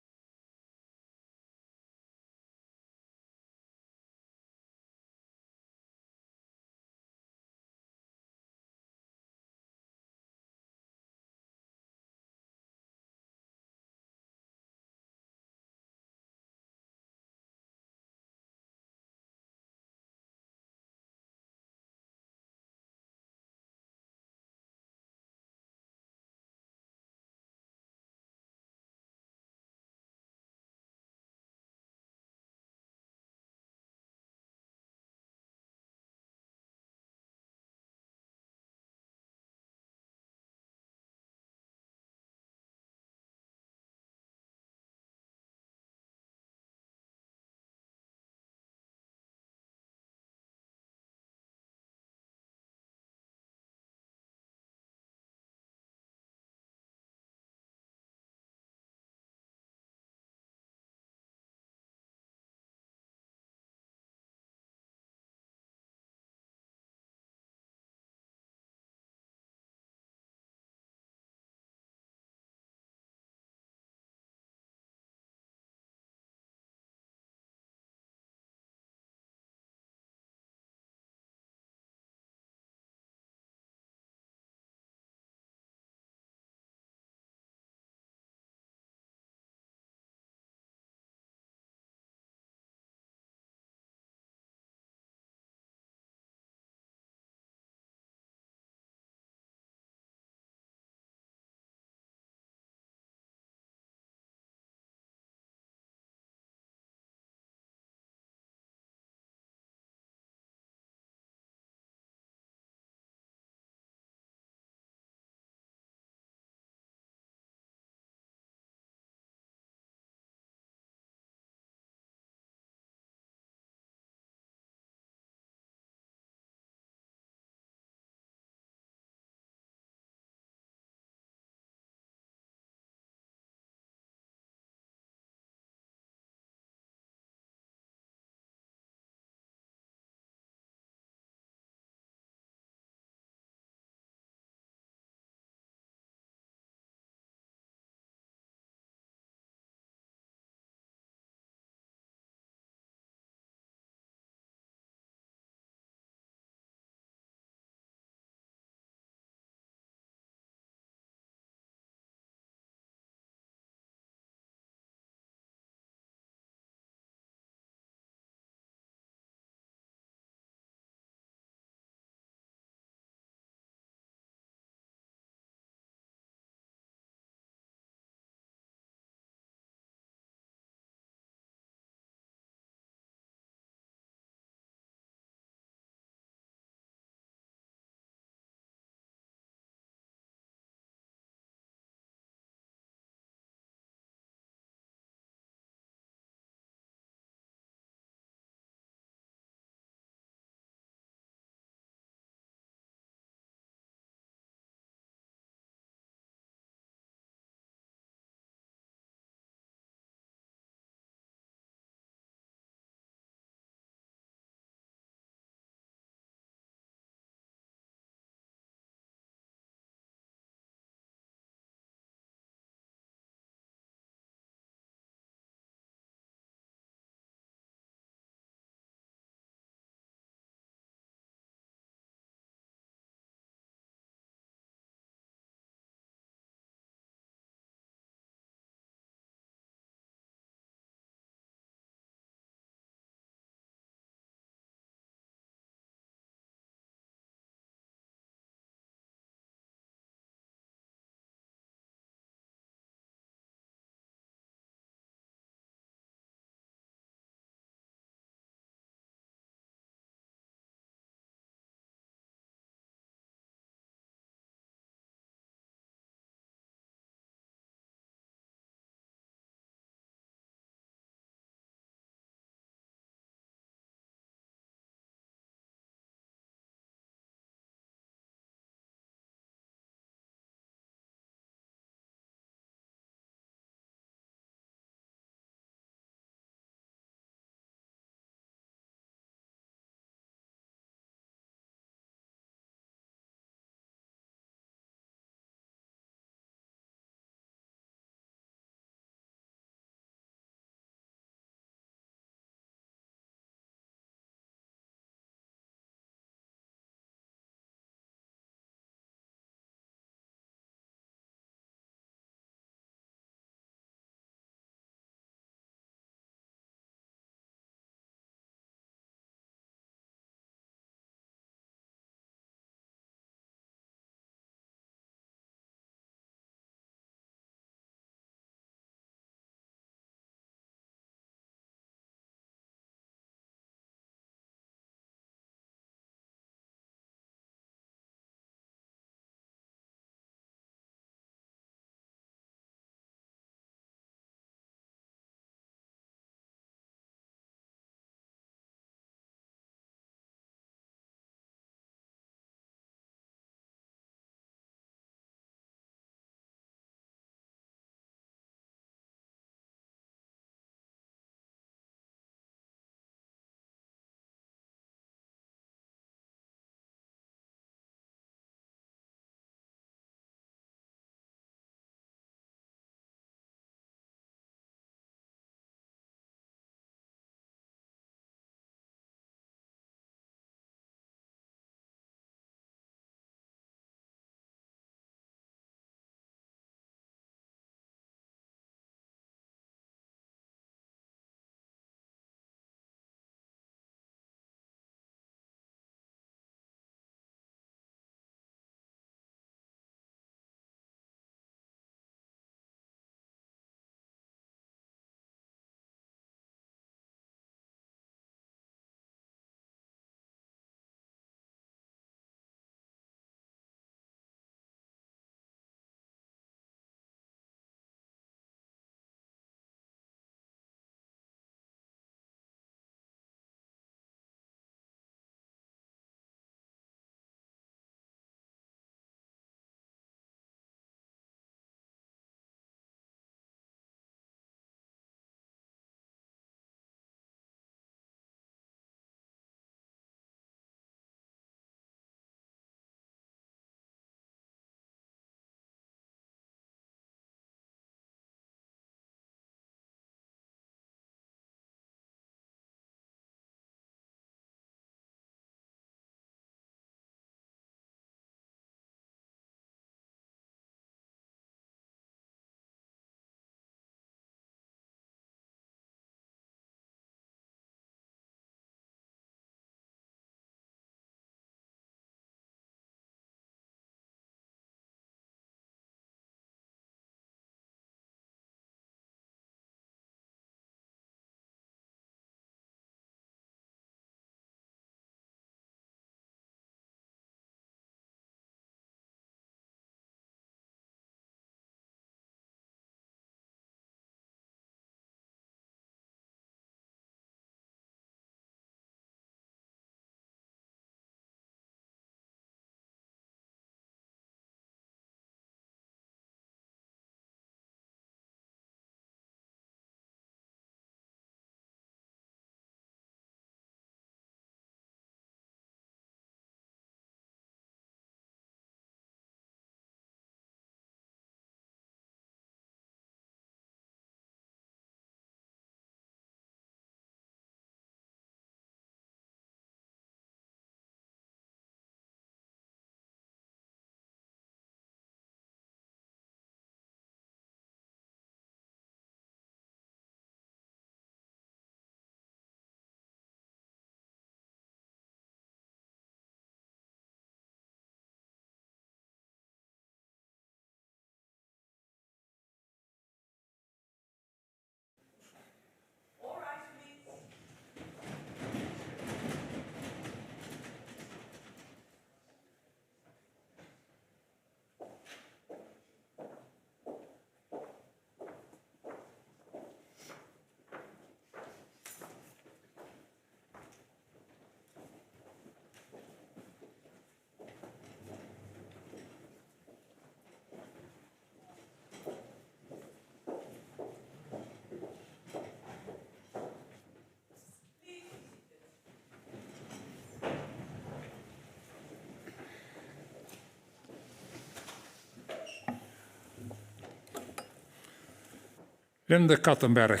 Linde Kattenberg,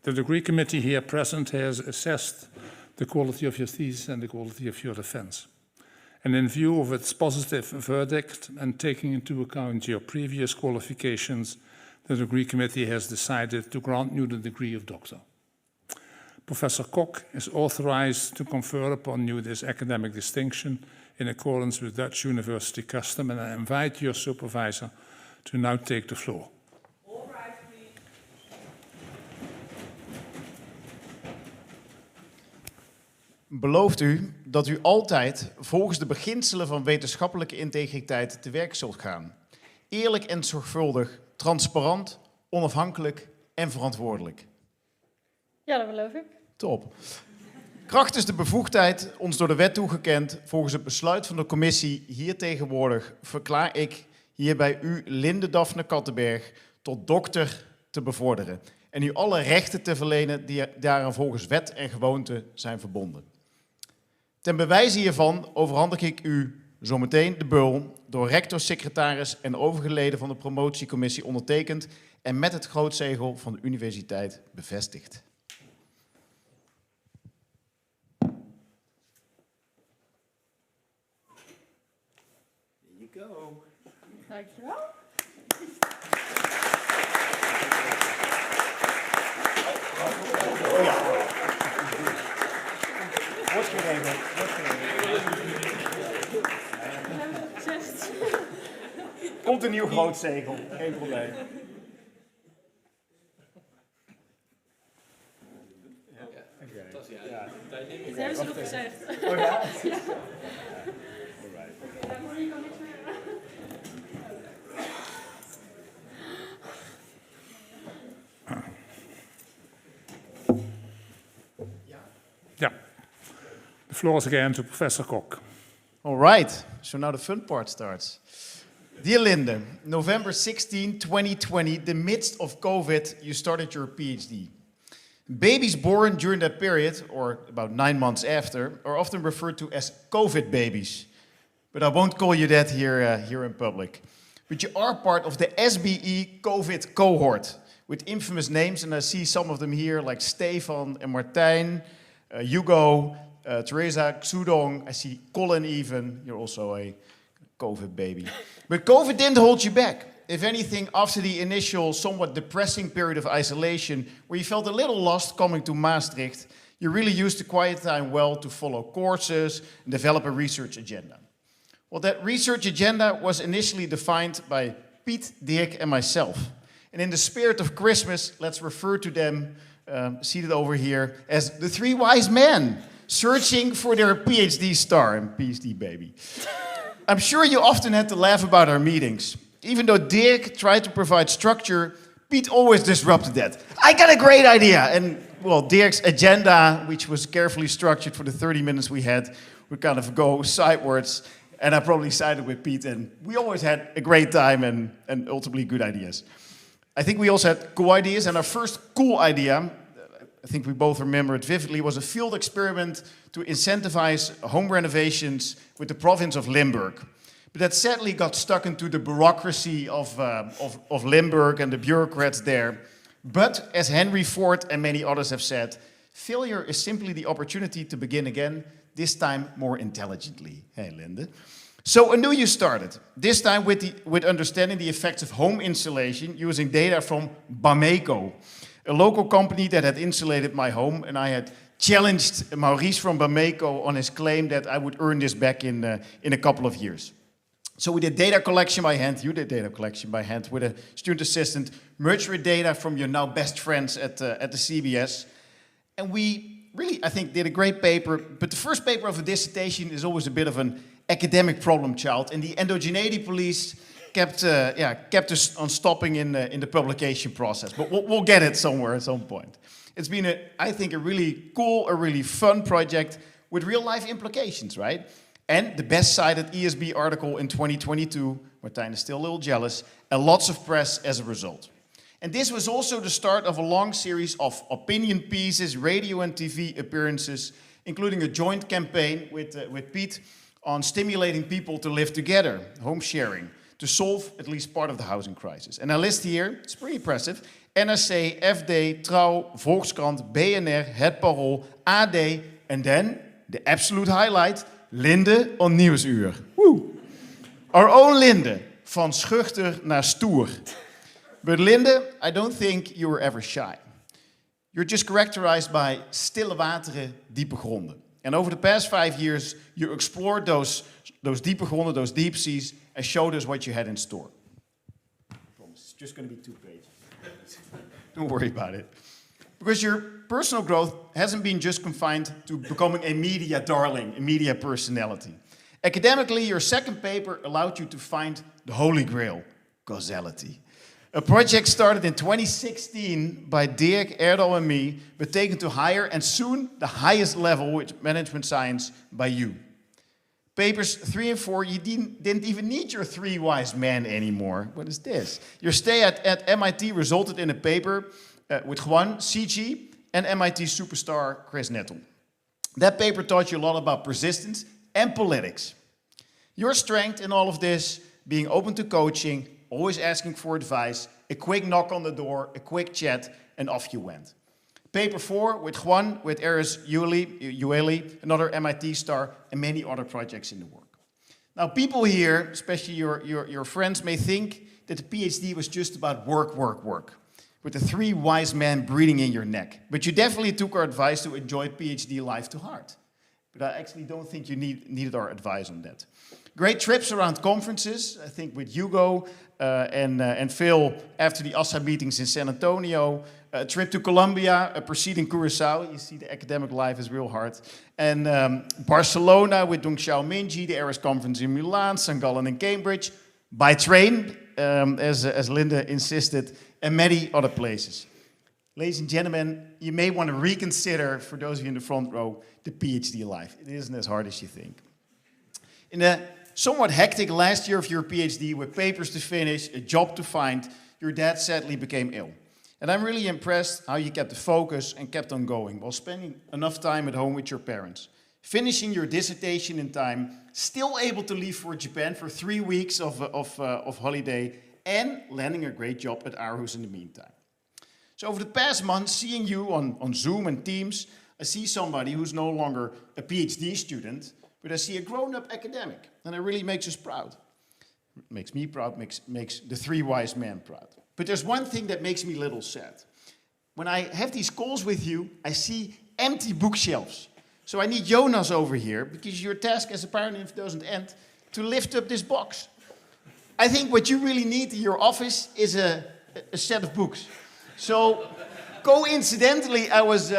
the degree committee here present has assessed the quality of your thesis and the quality of your defense. And in view of its positive verdict and taking into account your previous qualifications, the degree committee has decided to grant you the degree of doctor. Professor Kok is authorized to confer upon you this academic distinction in accordance with Dutch university custom, and I invite your supervisor to now take the floor. Belooft u dat u altijd volgens de beginselen van wetenschappelijke integriteit te werk zult gaan? Eerlijk en zorgvuldig, transparant, onafhankelijk en verantwoordelijk. Ja, dat beloof ik. Top. Krachtens de bevoegdheid ons door de wet toegekend, volgens het besluit van de commissie hier tegenwoordig, verklaar ik hierbij u, Linde Daphne Kattenberg, tot dokter te bevorderen en u alle rechten te verlenen die daaraan volgens wet en gewoonte zijn verbonden. Ten bewijze hiervan overhandig ik u zometeen de bul, door rector, secretaris en overige leden van de promotiecommissie ondertekend en met het grootzegel van de universiteit bevestigd. Here you go. Dankjewel. Oh ja. Wordt geregeld, wordt geregeld. Komt een nieuw grootzegel, geen probleem. Dat hebben ze nog gezegd. Oh ja? Yeah. The floor is again to Professor Kok. All right, so now the fun part starts. Dear Linde, November 16, 2020, the midst of COVID, you started your PhD. Babies born during that period, or about 9 months after, are often referred to as COVID babies. But I won't call you that here in public. But you are part of the SBE COVID cohort, with infamous names, and I see some of them here, like Stefan and Martijn, Hugo, Teresa, Xudong, I see Colin even, you're also a COVID baby. But COVID didn't hold you back. If anything, after the initial somewhat depressing period of isolation, where you felt a little lost coming to Maastricht, you really used the quiet time well to follow courses and develop a research agenda. Well, that research agenda was initially defined by Piet, Dirk, and myself. And in the spirit of Christmas, let's refer to them, seated over here, as the three wise men, searching for their PhD star and PhD baby. I'm sure you often had to laugh about our meetings. Even though Dirk tried to provide structure, Piet always disrupted that. I got a great idea! And, well, Dirk's agenda, which was carefully structured for the 30 minutes we had, would kind of go sidewards. And I probably sided with Piet, and we always had a great time and ultimately good ideas. I think we also had cool ideas, and our first cool idea, I think we both remember it vividly, was a field experiment to incentivize home renovations with the province of Limburg. But that sadly got stuck into the bureaucracy of Limburg and the bureaucrats there. But as Henry Ford and many others have said, failure is simply the opportunity to begin again, this time more intelligently. Hey, Linde. So anew you started, this time with understanding the effects of home insulation using data from Bameco, a local company that had insulated my home, and I had challenged Maurice from Bameco on his claim that I would earn this back in a couple of years. So we did data collection by hand, you did data collection by hand with a student assistant, merged with data from your now best friends at the CBS. And we really, I think, did a great paper, but the first paper of a dissertation is always a bit of an academic problem child, and the endogeneity police kept us on stopping in the publication process. But we'll get it somewhere at some point. It's been, I think, a really cool, a really fun project with real-life implications, right? And the best-cited ESB article in 2022, Martijn is still a little jealous, and lots of press as a result. And this was also the start of a long series of opinion pieces, radio and TV appearances, including a joint campaign with Piet on stimulating people to live together, home sharing, to solve at least part of the housing crisis. And I list here, it's pretty impressive, NRC, FD, Trouw, Volkskrant, BNR, Het Parool, AD, and then the absolute highlight, Linde on Nieuwsuur. Woo! Our own Linde, van schuchter naar stoer. But Linde, I don't think you were ever shy. You're just characterized by stille wateren, diepe gronden. And over the past 5 years, you explored those diepe gronden, those deep seas, and showed us what you had in store. I promise, it's just going to be 2 pages. Don't worry about it. Because your personal growth hasn't been just confined to becoming a media darling, a media personality. Academically, your second paper allowed you to find the holy grail, causality. A project started in 2016 by Dirk, Erdal, and me, but taken to higher and soon the highest level with management science by you. Papers 3 and 4, you didn't even need your 3 wise men anymore. What is this? Your stay at MIT resulted in a paper with Juan, CG, and MIT superstar Chris Nettle. That paper taught you a lot about persistence and politics. Your strength in all of this, being open to coaching, always asking for advice, a quick knock on the door, a quick chat, and off you went. Paper 4 with Juan, with Eris Ueli, another MIT star, and many other projects in the work. Now, people here, especially your friends, may think that the PhD was just about work, work, work, with the 3 wise men breathing in your neck. But you definitely took our advice to enjoy PhD life to heart. But I actually don't think you needed our advice on that. Great trips around conferences, I think with Hugo and Phil after the ASSA meetings in San Antonio, a trip to Colombia, a preceding Curacao, you see the academic life is real hard, and Barcelona with Deng Xiaominji, the ARIS conference in Milan, St. Gallen in Cambridge, by train, as Linde insisted, and many other places. Ladies and gentlemen, you may want to reconsider, for those of you in the front row, the PhD life. It isn't as hard as you think. In a somewhat hectic last year of your PhD, with papers to finish, a job to find, your dad sadly became ill. And I'm really impressed how you kept the focus and kept on going while spending enough time at home with your parents. Finishing your dissertation in time, still able to leave for Japan for 3 weeks of holiday, and landing a great job at Aarhus in the meantime. So over the past months, seeing you on Zoom and Teams, I see somebody who's no longer a PhD student, but I see a grown-up academic, and it really makes us proud. It makes me proud, makes the 3 wise men proud. But there's one thing that makes me a little sad. When I have these calls with you, I see empty bookshelves. So I need Jonas over here, because your task as a pioneer doesn't end, to lift up this box. I think what you really need in your office is a set of books. So coincidentally, I was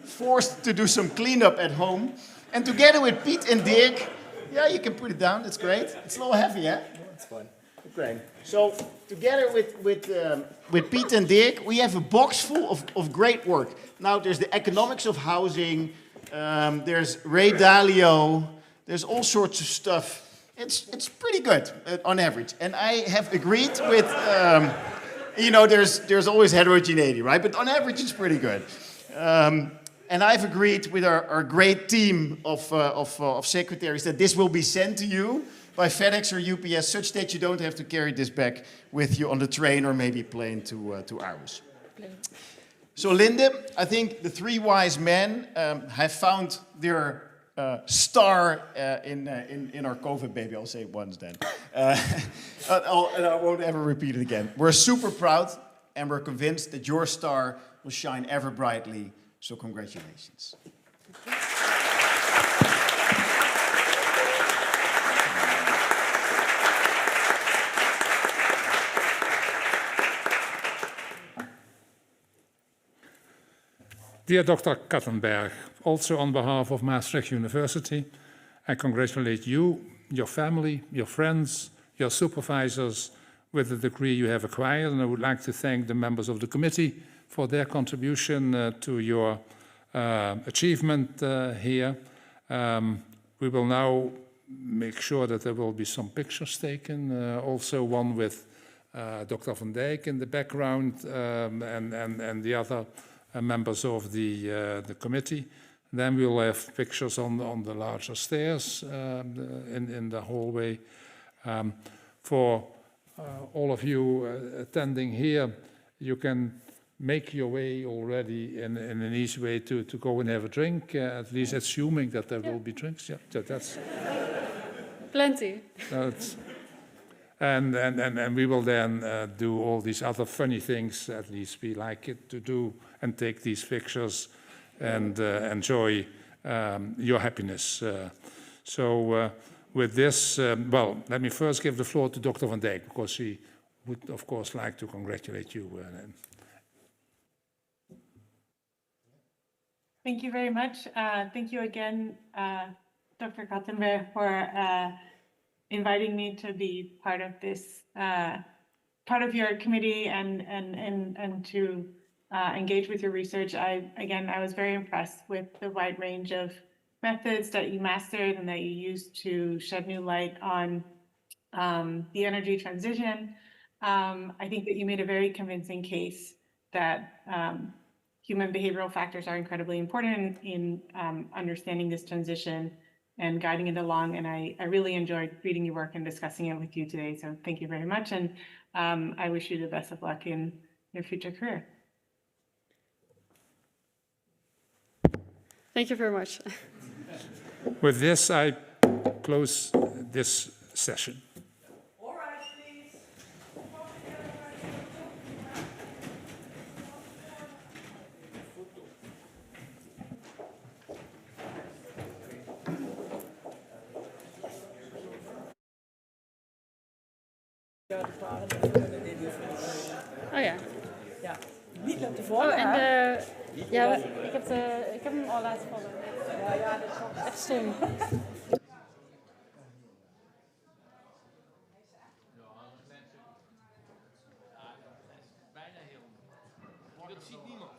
forced to do some cleanup at home. And together with Piet and Dirk, yeah, you can put it down, that's great. It's a little heavy, yeah? That's fine. Okay. So together with Piet and Dirk, we have a box full of great work. Now there's the economics of housing, there's Ray Dalio, there's all sorts of stuff. It's pretty good on average. And I have agreed with, there's always heterogeneity, right? But on average, it's pretty good. And I've agreed with our great team of secretaries that this will be sent to you by FedEx or UPS, such that you don't have to carry this back with you on the train or maybe plane to Aarhus. So Linde, I think the 3 wise men have found their star in our COVID baby. I'll say it once then. And I won't ever repeat it again. We're super proud, and we're convinced that your star will shine ever brightly. So congratulations. Dear Dr. Kattenberg, also on behalf of Maastricht University, I congratulate you, your family, your friends, your supervisors with the degree you have acquired, and I would like to thank the members of the committee for their contribution to your achievement here. We will now make sure that there will be some pictures taken, also one with Dr. van Dijk in the background and the other members of the committee. Then we'll have pictures on the larger stairs in the hallway. For all of you attending here, you can make your way already in an easy way to go and have a drink, at least assuming that there will be drinks. Yeah, that's Plenty. and we will then do all these other funny things, at least we like it to do, and take these pictures and enjoy your happiness. So with this, well, let me first give the floor to Dr. van Dijk, because she would, of course, like to congratulate you. Thank you very much. Thank you again, Dr. Kattenberg, for inviting me to be part of this, part of your committee and to engage with your research. I was very impressed with the wide range of methods that you mastered and that you used to shed new light on the energy transition. I think that you made a very convincing case that human behavioral factors are incredibly important in understanding this transition and guiding it along. And I really enjoyed reading your work and discussing it with you today. So thank you very much. And I wish you the best of luck in your future career. Thank you very much. With this, I close this session. All right, please. Oh ja. Ja, niet op de Oh, volgende. en de... Ja, ik heb hem al laten vallen. Ja, dat is wel Echt stom. Dat ziet niemand.